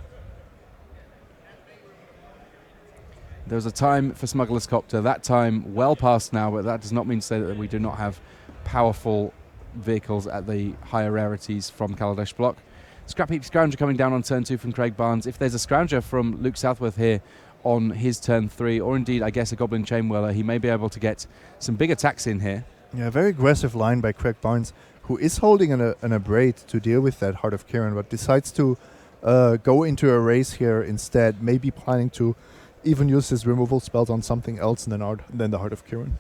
There was a time for Smuggler's Copter, that time well past now, but that does not mean to say that we do not have powerful vehicles at the higher rarities from Kaladesh block. Scrap Heap Scrounger coming down on turn 2 from Craig Barnes. If there's a Scrounger from Luke Southworth here on his turn 3, or indeed I guess a Goblin Chain Whirler, he may be able to get some big attacks in here. Yeah, very aggressive line by Craig Barnes, who is holding an Abrade to deal with that Heart of Kiran, but decides to go into a race here instead, maybe planning to even use his removal spells on something else than the Heart of Kiran.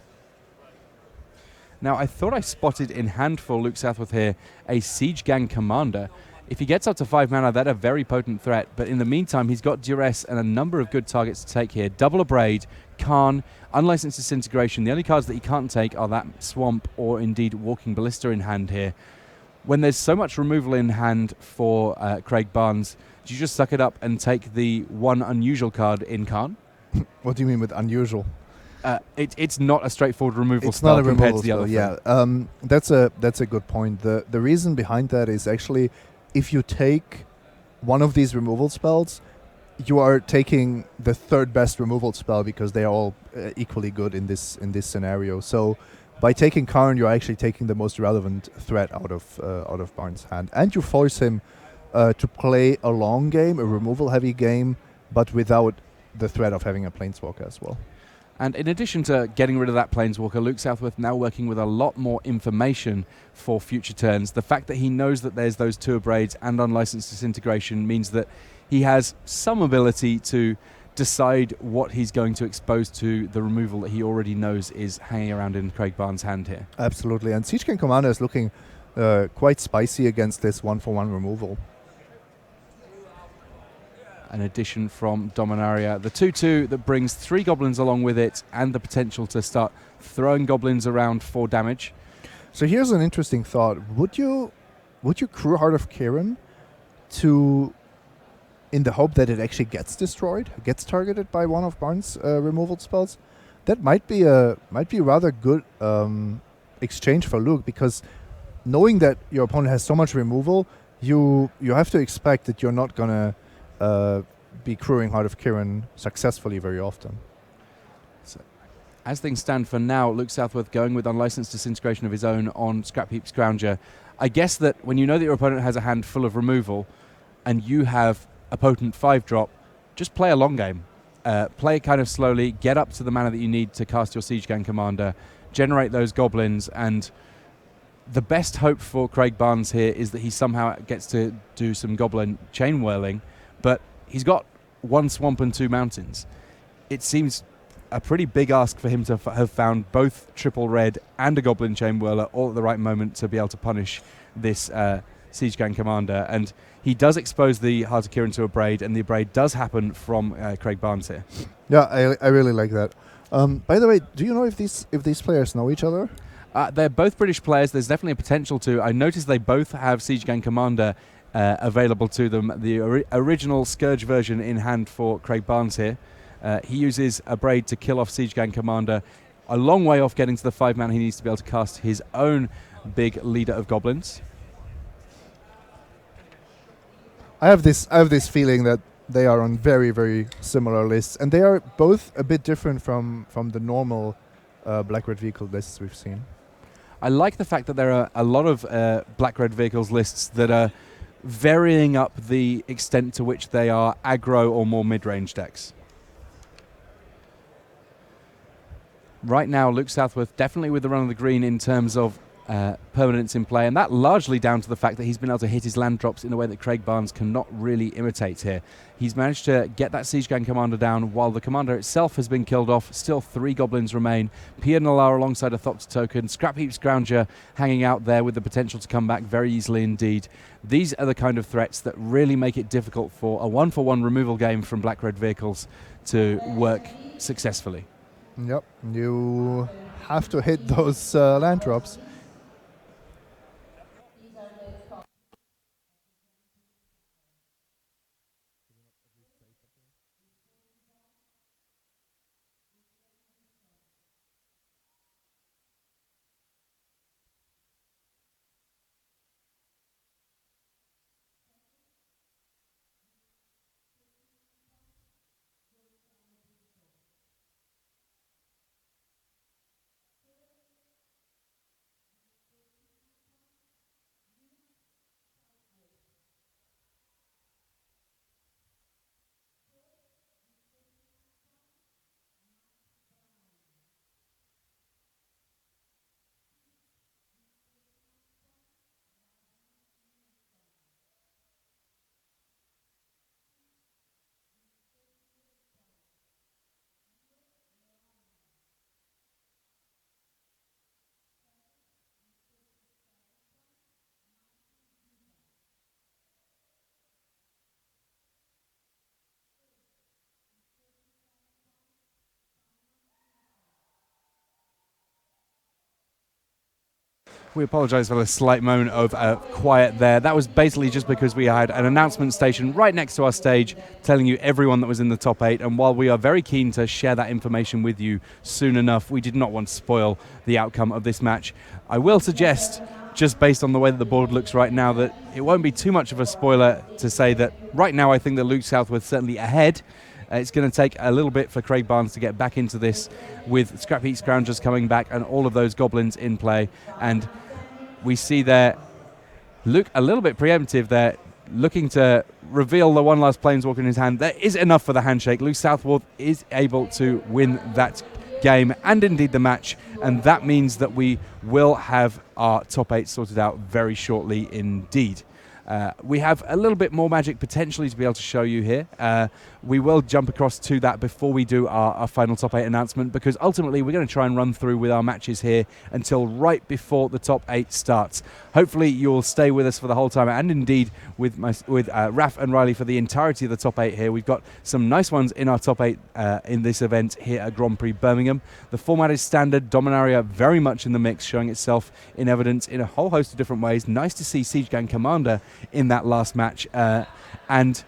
Now, I thought I spotted in hand for Luke Southworth here a Siege Gang Commander. If he gets up to 5 mana, that's a very potent threat. But in the meantime, he's got Duress and a number of good targets to take here. Double Abrade, Karn, Unlicensed Disintegration. The only cards that he can't take are that Swamp or indeed Walking Ballista in hand here. When there's so much removal in hand for Craig Barnes, do you just suck it up and take the one unusual card in Karn? What do you mean with unusual? It's not a straightforward removal It's spell not a compared removal to the other spell. three. Yeah, that's a good point. The reason behind that is actually if you take one of these removal spells, you are taking the third best removal spell because they are all equally good in this scenario. So by taking Karn, you're actually taking the most relevant threat out of Barnes' hand, and you force him to play a long game, a removal heavy game, but without the threat of having a Planeswalker as well. And in addition to getting rid of that Planeswalker, Luke Southworth now working with a lot more information for future turns. The fact that he knows that there's those two Abrades and Unlicensed Disintegration means that he has some ability to decide what he's going to expose to the removal that he already knows is hanging around in Craig Barnes' hand here. Absolutely, and Siege King Commander is looking quite spicy against this 1-for-1 removal. An addition from Dominaria, the 2/2 that brings 3 goblins along with it and the potential to start throwing goblins around for damage. So here's an interesting thought. Would you crew Heart of Kiran to, in the hope that it actually gets destroyed, gets targeted by one of Barnes' removal spells? That might be rather good exchange for Luke, because knowing that your opponent has so much removal, you have to expect that you're not gonna be crewing Heart of Kiran successfully very often. So, as things stand for now, Luke Southworth going with Unlicensed Disintegration of his own on Scrap Heap Scrounger. I guess that when you know that your opponent has a hand full of removal and you have a potent 5-drop, just play a long game. Play it kind of slowly, get up to the mana that you need to cast your Siege Gang Commander, generate those goblins, and the best hope for Craig Barnes here is that he somehow gets to do some goblin chain whirling, but he's got 1 swamp and 2 mountains. It seems a pretty big ask for him to have found both triple red and a goblin chain whirler all at the right moment to be able to punish this Siege Gang Commander. And he does expose the Heart of Kiran to a braid, and the braid does happen from Craig Barnes here. Yeah, I really like that. By the way, do you know if these players know each other? They're both British players. There's definitely a potential to. I noticed they both have Siege Gang Commander available to them. The original Scourge version in hand for Craig Barnes here. He uses a braid to kill off Siege Gang Commander. A long way off getting to the 5 mana he needs to be able to cast his own big leader of goblins. I have this feeling that they are on very, very similar lists, and they are both a bit different from the normal black-red vehicle lists we've seen. I like the fact that there are a lot of black-red vehicles lists that are varying up the extent to which they are aggro or more mid-range decks. Right now, Luke Southworth definitely with the run of the green in terms of permanence in play, and that largely down to the fact that he's been able to hit his land drops in a way that Craig Barnes cannot really imitate here. He's managed to get that Siege Gang Commander down while the Commander itself has been killed off. Still 3 goblins remain. Pia Nalar alongside a Thopter token. Scrap Heap Scrounger hanging out there with the potential to come back very easily indeed. These are the kind of threats that really make it difficult for a 1-for-1 removal game from black-red vehicles to work successfully. Yep, you have to hit those land drops. We apologise for the slight moment of quiet there. That was basically just because we had an announcement station right next to our stage telling you everyone that was in the top 8, and while we are very keen to share that information with you soon enough, we did not want to spoil the outcome of this match. I will suggest, just based on the way that the board looks right now, that it won't be too much of a spoiler to say that right now I think that Luke Southworth certainly ahead. It's going to take a little bit for Craig Barnes to get back into this with Scrap Heat Scroungers coming back and all of those goblins in play. And we see there Luke a little bit preemptive there, looking to reveal the one last Planeswalker in his hand. There is enough for the handshake. Luke Southworth is able to win that game and indeed the match, and that means that we will have our top 8 sorted out very shortly indeed. We have a little bit more Magic potentially to be able to show you here. We will jump across to that before we do our final top 8 announcement, because ultimately we're going to try and run through with our matches here until right before the top 8 starts. Hopefully you'll stay with us for the whole time, and indeed with Raf and Riley for the entirety of the top 8 here. We've got some nice ones in our top 8 in this event here at Grand Prix Birmingham. The format is standard. Dominaria very much in the mix, showing itself in evidence in a whole host of different ways. Nice to see Siege Gang Commander in that last match, and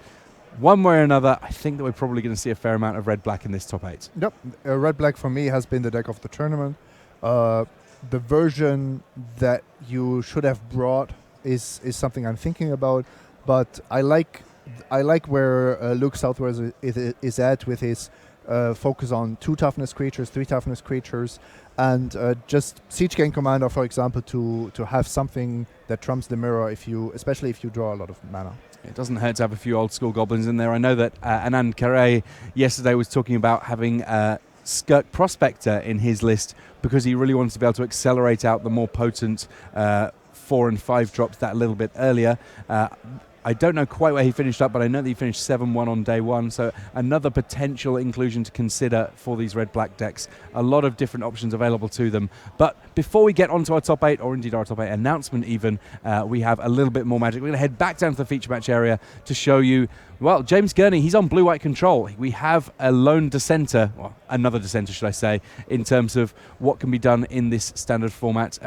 one way or another I think that we're probably going to see a fair amount of red-black in this top 8. Yep, red-black for me has been the deck of the tournament. The version that you should have brought is something I'm thinking about, but I like where Luke Southworth is at with his focus on 2 toughness creatures, 3 toughness creatures, and just Siege Gang Commander, for example, to have something that trumps the mirror, especially if you draw a lot of mana. It doesn't hurt to have a few old school goblins in there. I know that Anand Kare yesterday was talking about having Skirk Prospector in his list because he really wanted to be able to accelerate out the more potent 4 and 5 drops that little bit earlier. I don't know quite where he finished up, but I know that he finished 7-1 on day 1, so another potential inclusion to consider for these red-black decks. A lot of different options available to them. But before we get onto our top 8, or indeed our top 8 announcement even, we have a little bit more Magic. We're going to head back down to the feature match area to show you, well, James Gurney, he's on blue-white control. We have a lone dissenter, well, another dissenter should I say, in terms of what can be done in this standard format.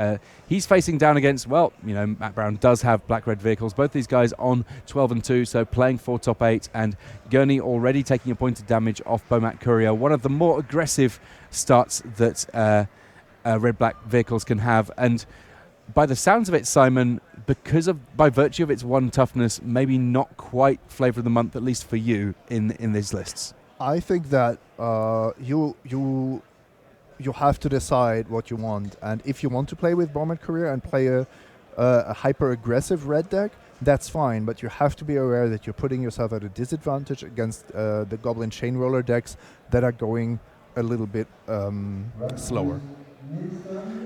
He's facing down against, well, you know, Matt Brown does have black-red vehicles. Both these guys on 12 and 2, so playing for top 8, and Gurney already taking a point of damage off Bomat Courier, one of the more aggressive starts that red-black vehicles can have. And by the sounds of it, Simon, by virtue of its 1 toughness, maybe not quite flavour of the month, at least for you, in these lists. I think that you have to decide what you want, and if you want to play with Bomat Courier and play a hyper-aggressive red deck, that's fine, but you have to be aware that you're putting yourself at a disadvantage against the Goblin Chain Roller decks that are going a little bit slower.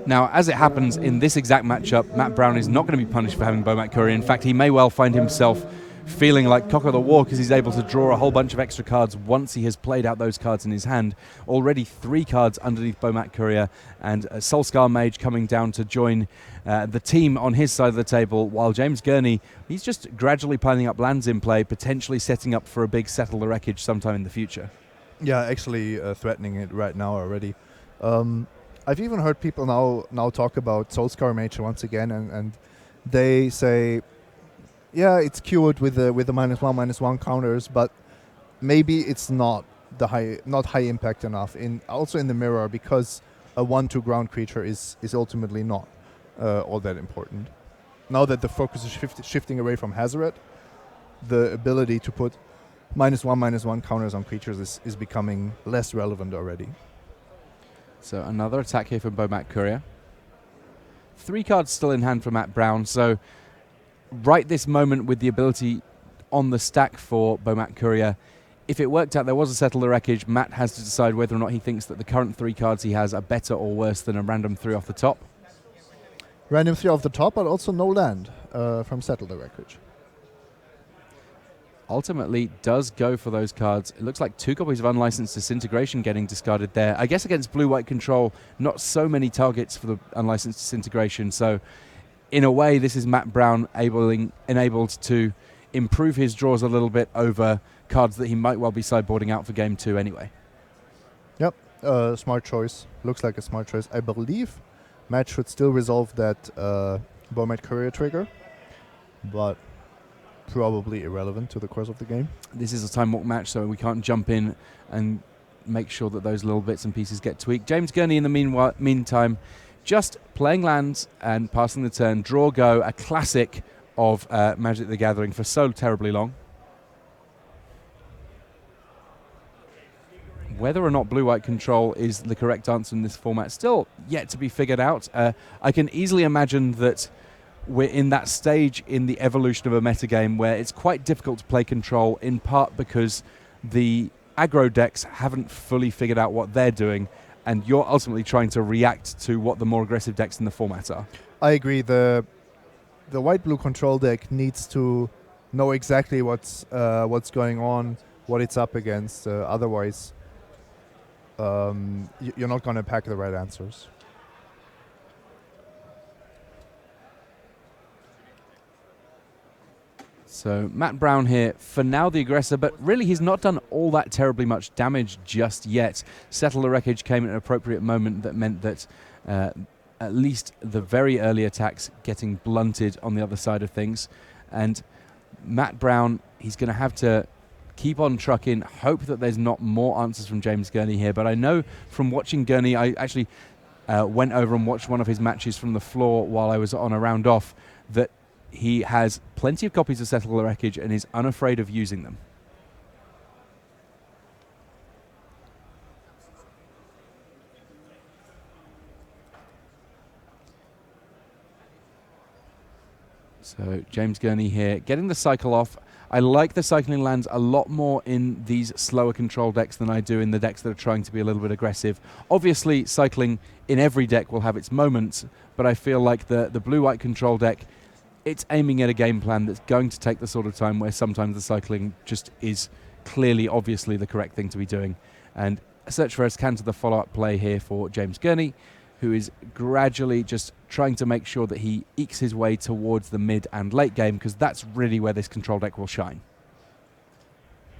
Now, as it happens in this exact matchup, Matt Brown is not going to be punished for having Bomat Courier. In fact, he may well find himself feeling like cock of the walk because he's able to draw a whole bunch of extra cards once he has played out those cards in his hand. Already 3 cards underneath Bomat Courier, and Soulscar Mage coming down to join the team on his side of the table, while James Gurney, he's just gradually piling up lands in play, potentially setting up for a big Settle the Wreckage sometime in the future. Yeah, actually threatening it right now already. I've even heard people now talk about Soulscar Mage once again, and they say, yeah, it's cured with the -1/-1 counters, but maybe it's not high impact enough. Also in the mirror, because a 1/2 ground creature is ultimately not all that important. Now that the focus is shifting away from Hazoret, the ability to put -1/-1 counters on creatures is becoming less relevant already. So another attack here from Bomat Courier. 3 cards still in hand for Matt Brown, so right this moment with the ability on the stack for Bomat Courier, if it worked out there was a Settle the Wreckage, Matt has to decide whether or not he thinks that the current 3 cards he has are better or worse than a random 3 off the top. Random 3 off the top, but also no land from Settle the Wreckage. Ultimately does go for those cards. It looks like 2 copies of Unlicensed Disintegration getting discarded there. I guess against blue-white control, not so many targets for the Unlicensed Disintegration, so in a way this is Matt Brown enabled to improve his draws a little bit over cards that he might well be sideboarding out for game 2 anyway. Yep, smart choice. Looks like a smart choice. I believe Matt should still resolve that Bombat Courier trigger, but probably irrelevant to the course of the game. This is a time walk match, so we can't jump in and make sure that those little bits and pieces get tweaked. James Gurney, in the meantime, just playing lands and passing the turn. Draw, go, a classic of Magic the Gathering for so terribly long. Whether or not blue-white control is the correct answer in this format, still yet to be figured out. I can easily imagine that we're in that stage in the evolution of a metagame where it's quite difficult to play control, in part because the aggro decks haven't fully figured out what they're doing, and you're ultimately trying to react to what the more aggressive decks in the format are. I agree. The white-blue control deck needs to know exactly what's going on, what it's up against. Otherwise, you're not going to pack the right answers. So Matt Brown here, for now the aggressor, but really he's not done all that terribly much damage just yet. Settle the Wreckage came at an appropriate moment that meant that at least the very early attacks getting blunted on the other side of things. And Matt Brown, he's going to have to keep on trucking, hope that there's not more answers from James Gurney here. But I know from watching Gurney, I actually went over and watched one of his matches from the floor while I was on a round off, that he has plenty of copies of Settle the Wreckage and is unafraid of using them. So James Gurney here, getting the cycle off. I like the cycling lands a lot more in these slower control decks than I do in the decks that are trying to be a little bit aggressive. Obviously, cycling in every deck will have its moments, but I feel like the blue-white control deck, it's aiming at a game plan that's going to take the sort of time where sometimes the cycling just is clearly, obviously the correct thing to be doing. And a search for Escanter, the follow-up play here for James Gurney, who is gradually just trying to make sure that he ekes his way towards the mid and late game, because that's really where this control deck will shine.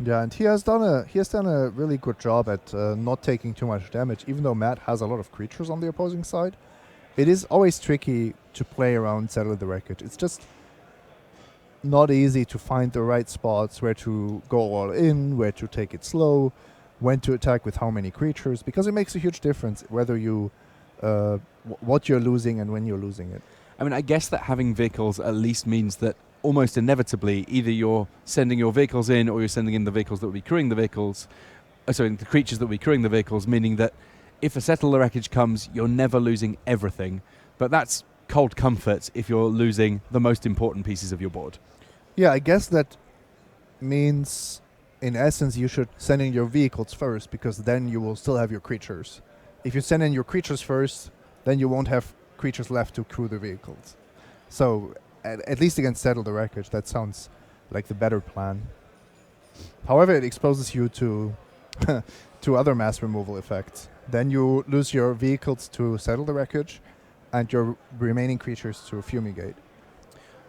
Yeah, and he has done a really good job at not taking too much damage, even though Matt has a lot of creatures on the opposing side. It is always tricky to play around Settle the Wreckage. It's just not easy to find the right spots, where to go all in, where to take it slow, when to attack with how many creatures, because it makes a huge difference whether you what you're losing and when you're losing it. I mean, I guess that having vehicles at least means that almost inevitably either you're sending your vehicles in or you're sending in the vehicles that will be crewing the vehicles, the creatures that will be crewing the vehicles, meaning that if a Settle the Wreckage comes, you're never losing everything. But that's cold comfort if you're losing the most important pieces of your board. Yeah, I guess that means, in essence, you should send in your vehicles first, because then you will still have your creatures. If you send in your creatures first, then you won't have creatures left to crew the vehicles. So, at least against Settle the Wreckage, that sounds like the better plan. However, it exposes you to to other mass removal effects. Then you lose your vehicles to Settle the Wreckage, and your remaining creatures to Fumigate.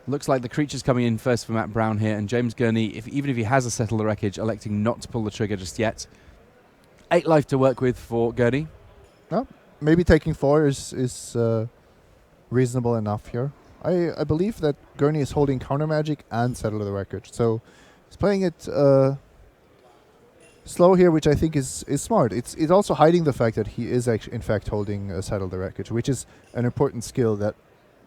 Looks like the creature's coming in first for Matt Brown here, and James Gurney, even if he has a Settle the Wreckage, electing not to pull the trigger just yet. 8 life to work with for Gurney. No, maybe taking 4 is reasonable enough here. I believe that Gurney is holding Counter Magic and Settle the Wreckage, so he's playing it slow here, which I think is smart. It's also hiding the fact that he is actually, in fact, holding Settle the Wreckage, which is an important skill that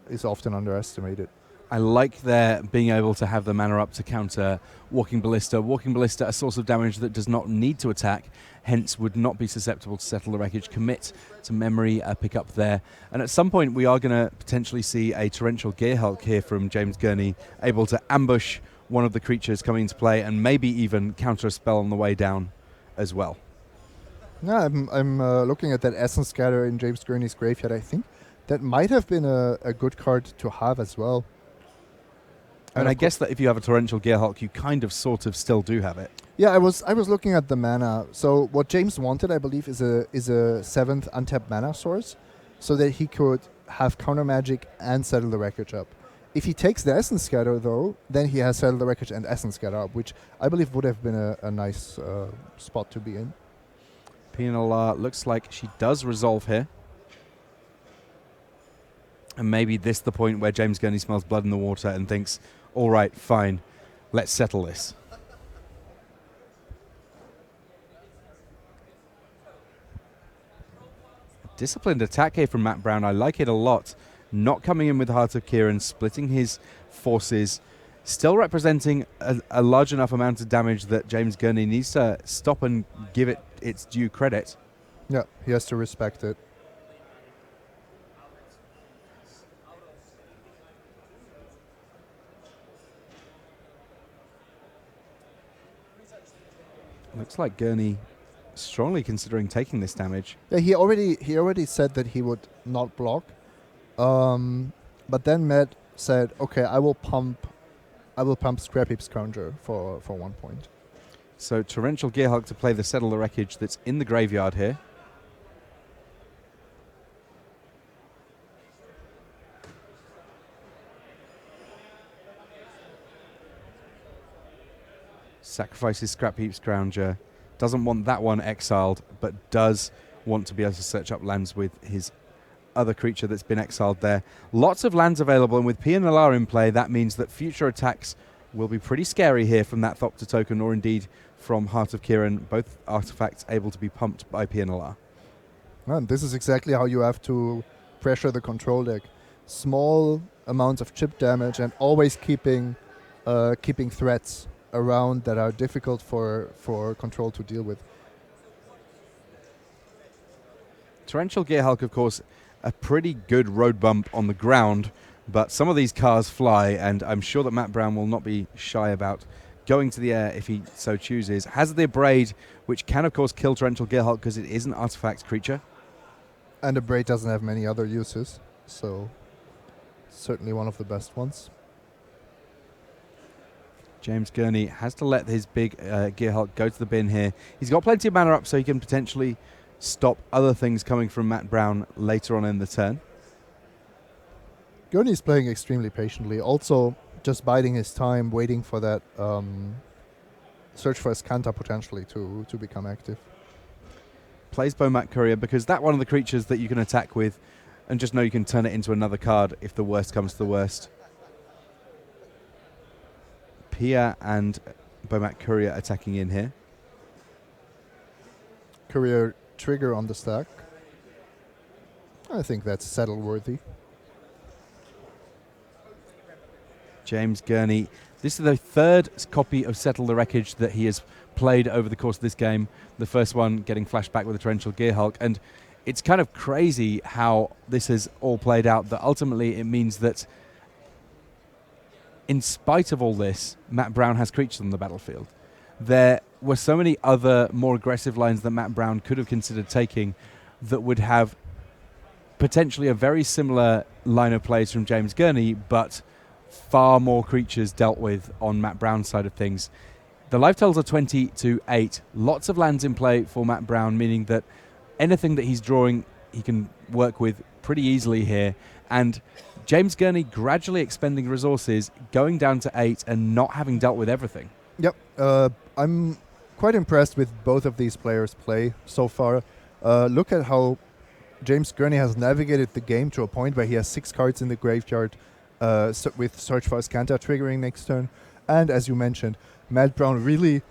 is often underestimated. I like their being able to have the mana up to counter Walking Ballista. Walking Ballista, a source of damage that does not need to attack, hence would not be susceptible to Settle the Wreckage. Commit to memory, pick up there. And at some point we are going to potentially see a Torrential Gearhulk here from James Gurney, able to ambush one of the creatures coming into play and maybe even counter a spell on the way down as well. Yeah, I'm looking at that Essence Scatter in James Gurney's graveyard. I think that might have been a good card to have as well. And I guess that if you have a Torrential Gearhulk, you kind of sort of still do have it. Yeah, I was looking at the mana. So what James wanted, I believe, is a 7th untapped mana source, so that he could have Counter Magic and Settle the Wreckage up. If he takes the Essence Scatter, though, then he has Settle the Wreckage and Essence Scatter up, which I believe would have been a nice spot to be in. Penal looks like she does resolve here. And maybe this the point where James Gurney smells blood in the water and thinks, all right, fine, let's settle this. Disciplined attack here from Matt Brown. I like it a lot. Not coming in with Heart of Kieran, splitting his forces, still representing a large enough amount of damage that James Gurney needs to stop and give it its due credit. Yeah, he has to respect it. Looks like Gurney strongly considering taking this damage. Yeah, he already said that he would not block. But then Matt said, "Okay, I will pump Scrap Heap Scrounger for 1 point." So Torrential Gearhulk to play the Settle the Wreckage that's in the graveyard here. Sacrifices Scrap Heap Scrounger. Doesn't want that one exiled, but does want to be able to search up lands with his other creature that's been exiled there. Lots of lands available, and with Pia Nalaar in play, that means that future attacks will be pretty scary here from that Thopter token, or indeed from Heart of Kieran, both artifacts able to be pumped by Pia Nalaar. And this is exactly how you have to pressure the control deck. Small amounts of chip damage and always keeping threats around that are difficult for control to deal with. Torrential Gearhulk, of course, a pretty good road bump on the ground, but some of these cars fly, and I'm sure that Matt Brown will not be shy about going to the air if he so chooses. Has the Abrade, which can, of course, kill Torrential Gearhulk because it is an artifact creature. And Abrade doesn't have many other uses, so certainly one of the best ones. James Gurney has to let his big Gearhulk go to the bin here. He's got plenty of mana up, so he can potentially stop other things coming from Matt Brown later on in the turn. Gurney's playing extremely patiently, also just biding his time, waiting for that search for Escanta potentially to become active. Plays Bomat Courier because that's one of the creatures that you can attack with and just know you can turn it into another card if the worst comes to the worst. Pia and Bomat Courier attacking in here. Courier trigger on the stack. I think that's settle worthy. James Gurney. This is the third copy of Settle the Wreckage that he has played over the course of this game. The first one getting flashback with a Torrential Gearhulk. And it's kind of crazy how this has all played out, that ultimately it means that in spite of all this, Matt Brown has creatures on the battlefield. There were so many other more aggressive lines that Matt Brown could have considered taking that would have potentially a very similar line of plays from James Gurney, but far more creatures dealt with on Matt Brown's side of things. The life totals are 20-8. Lots of lands in play for Matt Brown, meaning that anything that he's drawing, he can work with pretty easily here. And James Gurney gradually expending resources, going down to 8 and not having dealt with everything. Yep. I'm quite impressed with both of these players' play so far. Look at how James Gurney has navigated the game to a point where he has 6 cards in the graveyard with Search for Escanta triggering next turn. And as you mentioned, Matt Brown really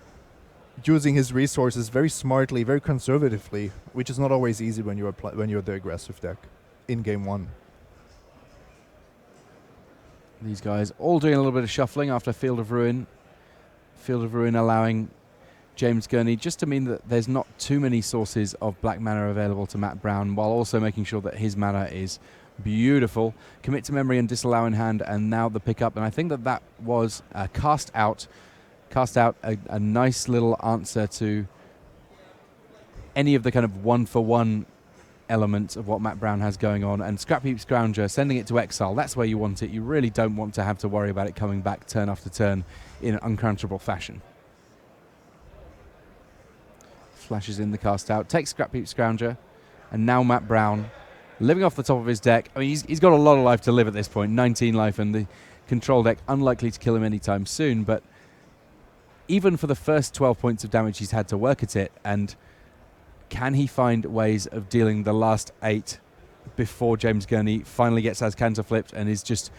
using his resources very smartly, very conservatively, which is not always easy when you're the aggressive deck in game 1. These guys all doing a little bit of shuffling after Field of Ruin. Field of Ruin allowing James Gurney just to mean that there's not too many sources of black mana available to Matt Brown, while also making sure that his mana is beautiful. Commit to Memory and Disallow in hand, and now the pickup. And I think that was cast out. Cast out a nice little answer to any of the kind of one-for-one element of what Matt Brown has going on. And Scrap Heap Scrounger, sending it to exile, that's where you want it. You really don't want to have to worry about it coming back turn after turn in an uncounterable fashion. Flashes in the cast out, takes Scrap Heap Scrounger, and now Matt Brown living off the top of his deck. I mean, he's got a lot of life to live at this point, 19 life, and the control deck unlikely to kill him anytime soon, but even for the first 12 points of damage, he's had to work at it, and can he find ways of dealing the last 8 before James Gurney finally gets his counter flipped and is just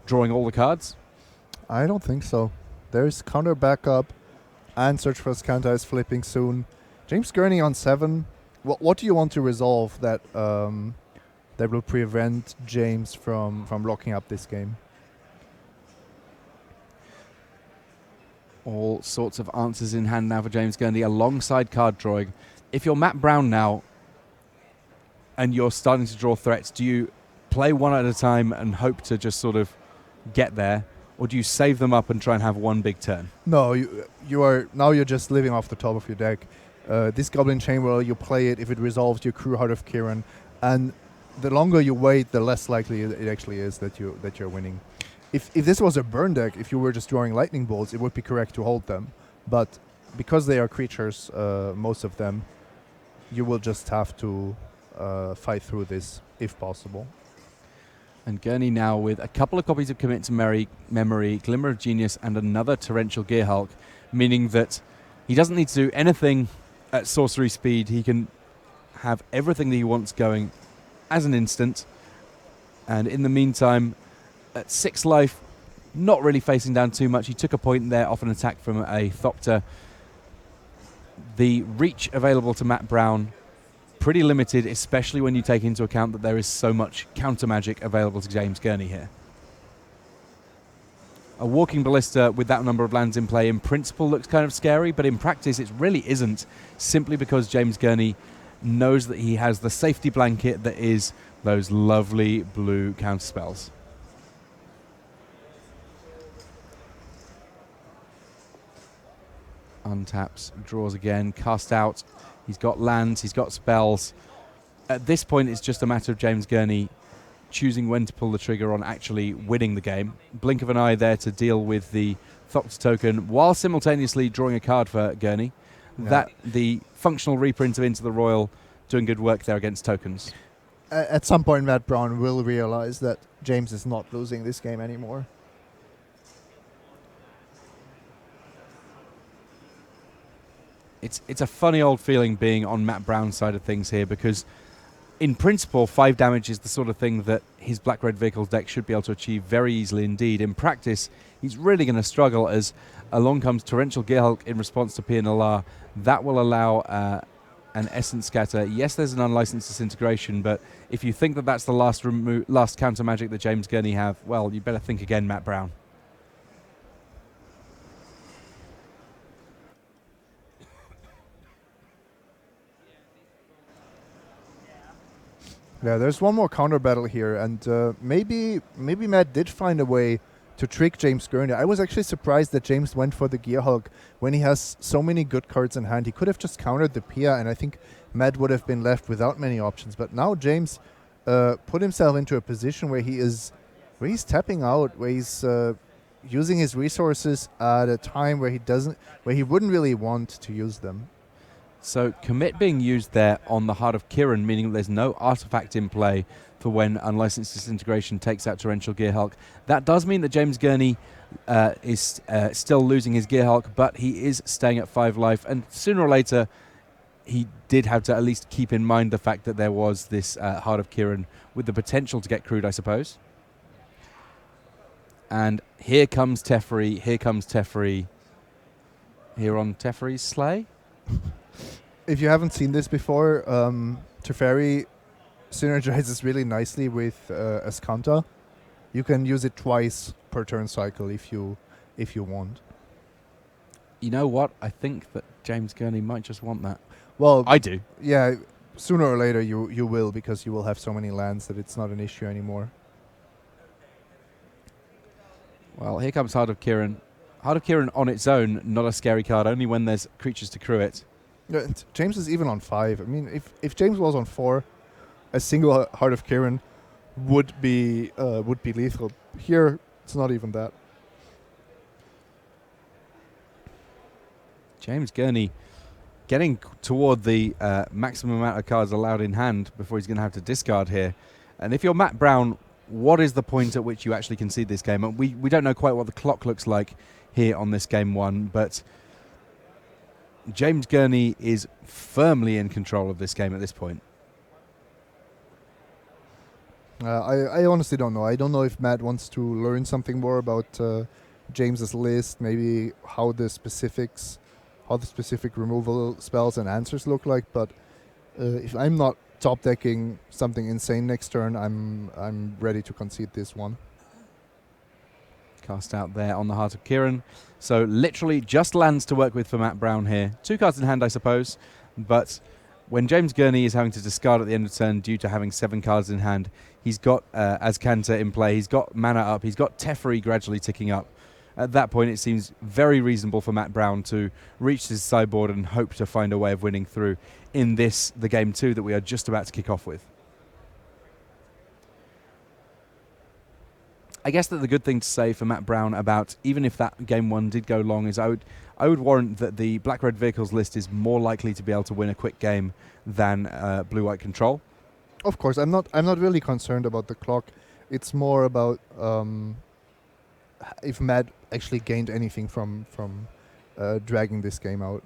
drawing all the cards? I don't think so. There's counter backup, and search for his counter is flipping soon. James Gurney on 7. What do you want to resolve that that will prevent James from locking up this game? All sorts of answers in hand now for James Gurney alongside card drawing. If you're Matt Brown now and you're starting to draw threats, do you play one at a time and hope to just sort of get there, or do you save them up and try and have one big turn? No, you're just living off the top of your deck. This Goblin Chamber, you play it if it resolves your crew Heart of Kiran, and the longer you wait, the less likely it actually is that you're winning. If this was a burn deck, if you were just drawing lightning bolts, it would be correct to hold them. But because they are creatures, most of them, you will just have to fight through this if possible. And Gurney now with a couple of copies of Commit to Memory, Glimmer of Genius, and another Torrential Gearhulk, meaning that he doesn't need to do anything at sorcery speed. He can have everything that he wants going as an instant. And in the meantime, at 6 life, not really facing down too much. He took a point there off an attack from a Thopter. The reach available to Matt Brown, pretty limited, especially when you take into account that there is so much counter magic available to James Gurney here. A Walking Ballista with that number of lands in play in principle looks kind of scary, but in practice it really isn't, simply because James Gurney knows that he has the safety blanket that is those lovely blue counter spells. Untaps, draws again, cast out. He's got lands, he's got spells. At this point, it's just a matter of James Gurney choosing when to pull the trigger on actually winning the game. Blink of an eye there to deal with the Thopter token, while simultaneously drawing a card for Gurney. Yeah. That the functional reprint of Into the Royal doing good work there against tokens. At some point, Matt Brown will realize that James is not losing this game anymore. It's a funny old feeling being on Matt Brown's side of things here, because in principle 5 damage is the sort of thing that his Black-Red Vehicles deck should be able to achieve very easily indeed. In practice, he's really going to struggle as along comes Torrential Gearhulk in response to PNLR. That will allow an Essence Scatter. Yes, there's an Unlicensed Disintegration, but if you think that that's the last counter magic that James Gurney have, well, you better think again, Matt Brown. Yeah, there's one more counter battle here, and maybe Matt did find a way to trick James Gurney. I was actually surprised that James went for the Gearhulk when he has so many good cards in hand. He could have just countered the Pia, and I think Matt would have been left without many options. But now James put himself into a position where he's tapping out, where he's using his resources at a time where he wouldn't really want to use them. So commit being used there on the Heart of Kiran, meaning there's no artifact in play for when Unlicensed Disintegration takes out Torrential Gearhulk. That does mean that James Gurney is still losing his Gearhulk, but he is staying at 5 life, and sooner or later he did have to at least keep in mind the fact that there was this Heart of Kiran with the potential to get crude, I suppose. And here comes Teferi, here on Teferi's sleigh. If you haven't seen this before, Teferi synergizes really nicely with Ascanta. You can use it twice per turn cycle if you want. You know what? I think that James Gurney might just want that. Well, I do. Yeah, sooner or later you will, because you will have so many lands that it's not an issue anymore. Well, here comes Heart of Kiran. Heart of Kiran on its own, not a scary card, only when there's creatures to crew it. Yeah, James is even on 5. I mean, if James was on 4, a single Heart of Kiran would be lethal. Here, it's not even that. James Gurney getting toward the maximum amount of cards allowed in hand before he's going to have to discard here. And if you're Matt Brown, what is the point at which you actually concede this game? And we don't know quite what the clock looks like here on this game 1, but James Gurney is firmly in control of this game at this point. I honestly don't know. I don't know if Matt wants to learn something more about James's list, maybe how the specific removal spells and answers look like. But if I'm not top decking something insane next turn, I'm ready to concede this one. Cast out there on the Heart of Kiran. So literally just lands to work with for Matt Brown here. 2 cards in hand, I suppose, but when James Gurney is having to discard at the end of turn due to having 7 cards in hand, he's got Azcanta in play, he's got mana up, he's got Teferi gradually ticking up. At that point, it seems very reasonable for Matt Brown to reach his sideboard and hope to find a way of winning through in this, the game 2 that we are just about to kick off with. I guess that the good thing to say for Matt Brown about even if that game 1 did go long is I would warrant that the black-red vehicles list is more likely to be able to win a quick game than blue-white control. Of course, I'm not really concerned about the clock. It's more about if Matt actually gained anything from dragging this game out.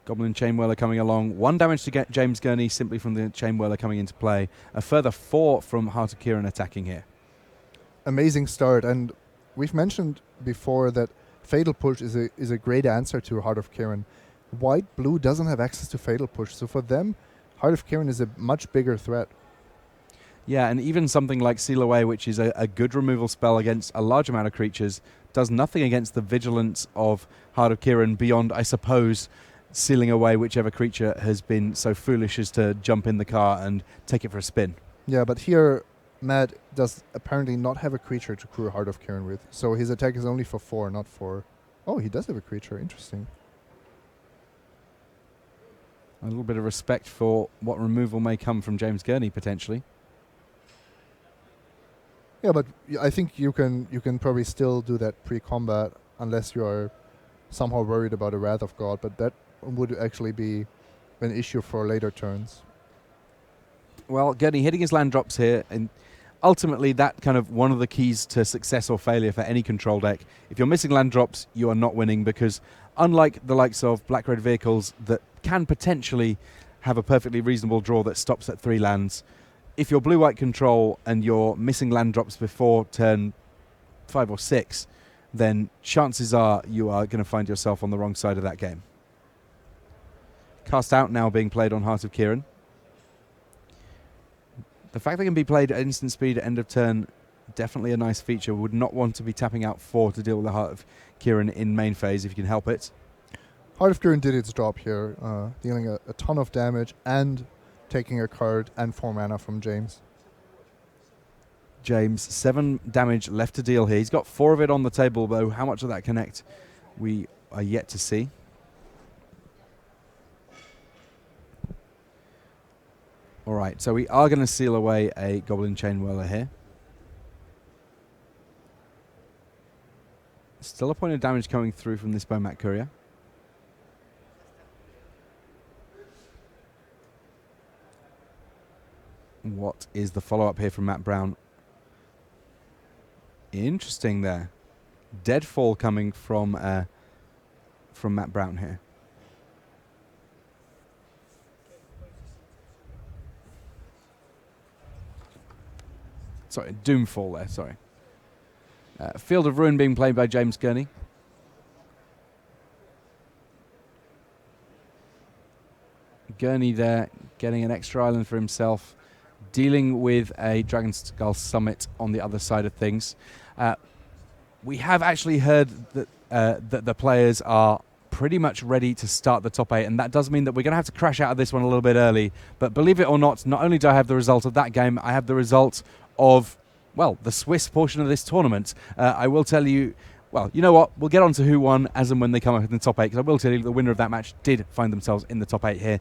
Goblin Chainwhirler coming along. 1 damage to get James Gurney simply from the Chainwhirler coming into play. A further 4 from Heart of Kiran attacking here. Amazing start, and we've mentioned before that Fatal Push is a great answer to Heart of Kiran. White-blue doesn't have access to Fatal Push, so for them, Heart of Kiran is a much bigger threat. Yeah, and even something like Seal Away, which is a good removal spell against a large amount of creatures, does nothing against the vigilance of Heart of Kiran beyond, I suppose, sealing away whichever creature has been so foolish as to jump in the car and take it for a spin. Yeah, but here Matt does apparently not have a creature to crew Heart of Kiran with, so his attack is only for 4, not for... Oh, he does have a creature. Interesting. A little bit of respect for what removal may come from James Gurney, potentially. Yeah, but I think you can probably still do that pre-combat unless you are somehow worried about a Wrath of God, but that would actually be an issue for later turns. Well, Gurney hitting his land drops here, and ultimately that kind of one of the keys to success or failure for any control deck. If you're missing land drops, you are not winning, because unlike the likes of black-red vehicles that can potentially have a perfectly reasonable draw that stops at 3 lands, if you're blue-white control and you're missing land drops before turn 5 or 6, then chances are you are going to find yourself on the wrong side of that game. Cast out now being played on Heart of Kiran. The fact they can be played at instant speed at end of turn, definitely a nice feature. Would not want to be tapping out 4 to deal with the Heart of Kiran in main phase if you can help it. Heart of Kiran did its job here, dealing a ton of damage and taking a card and 4 mana from James. James, 7 damage left to deal here. He's got 4 of it on the table, though. How much of that connect, we are yet to see. All right, so we are going to seal away a Goblin Chainwhirler here. Still a point of damage coming through from this Bomat Courier. What is the follow-up here from Matt Brown? Interesting there. Deadfall coming from Matt Brown here. Sorry, Doomfall there, sorry. Field of Ruin being played by James Gurney. Gurney there, getting an extra island for himself, dealing with a Dragon Skull Summit on the other side of things. We have actually heard that, that the players are pretty much ready to start the top 8, and that does mean that we're going to have to crash out of this one a little bit early. But believe it or not only do I have the result of that game, I have the result of, well, the Swiss portion of this tournament. I will tell you, well, you know what? We'll get on to who won as and when they come up in the top 8, because I will tell you the winner of that match did find themselves in the top 8 here.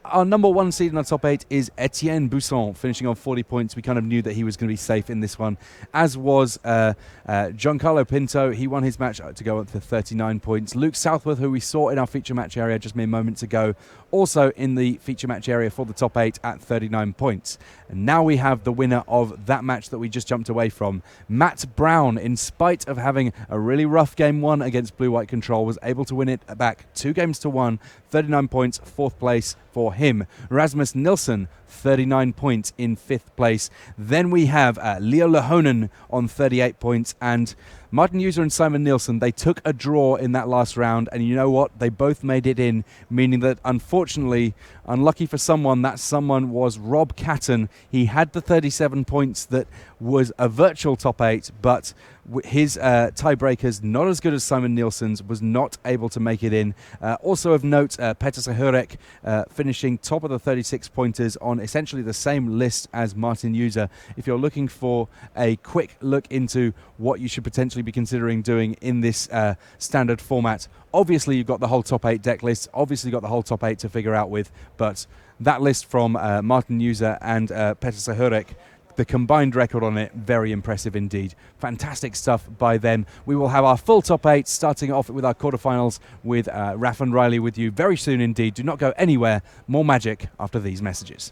Our number 1 seed in the top 8 is Etienne Busson, finishing on 40 points. We kind of knew that he was going to be safe in this one, as was Giancarlo Pinto. He won his match to go up to 39 points. Luke Southworth, who we saw in our feature match area just mere moments ago, also in the feature match area for the top 8 at 39 points. And now we have the winner of that match that we just jumped away from. Matt Brown, in spite of having a really rough game 1 against Blue-White Control, was able to win it back 2 games to 1, 39 points, 4th place for him. Rasmus Nilsson, 39 points in 5th place. Then we have Leo Lahonen on 38 points, and Martin User and Simon Nielsen, they took a draw in that last round, and you know what? They both made it in, meaning that unfortunately, unlucky for someone, that someone was Rob Catton. He had the 37 points that was a virtual top 8, but his tiebreakers, not as good as Simon Nielsen's, was not able to make it in. Also of note, Petter Sahurek finishing top of the 36 pointers on essentially the same list as Martin User. If you're looking for a quick look into what you should potentially be considering doing in this standard format, obviously you've got the whole top 8 deck list, obviously you've got the whole top 8 to figure out with, but that list from Martin User and Petter Sahurek, the combined record on it, very impressive indeed. Fantastic stuff by them. We will have our full top 8 starting off with our quarterfinals with Raf and Riley with you very soon indeed. Do not go anywhere. More magic after these messages.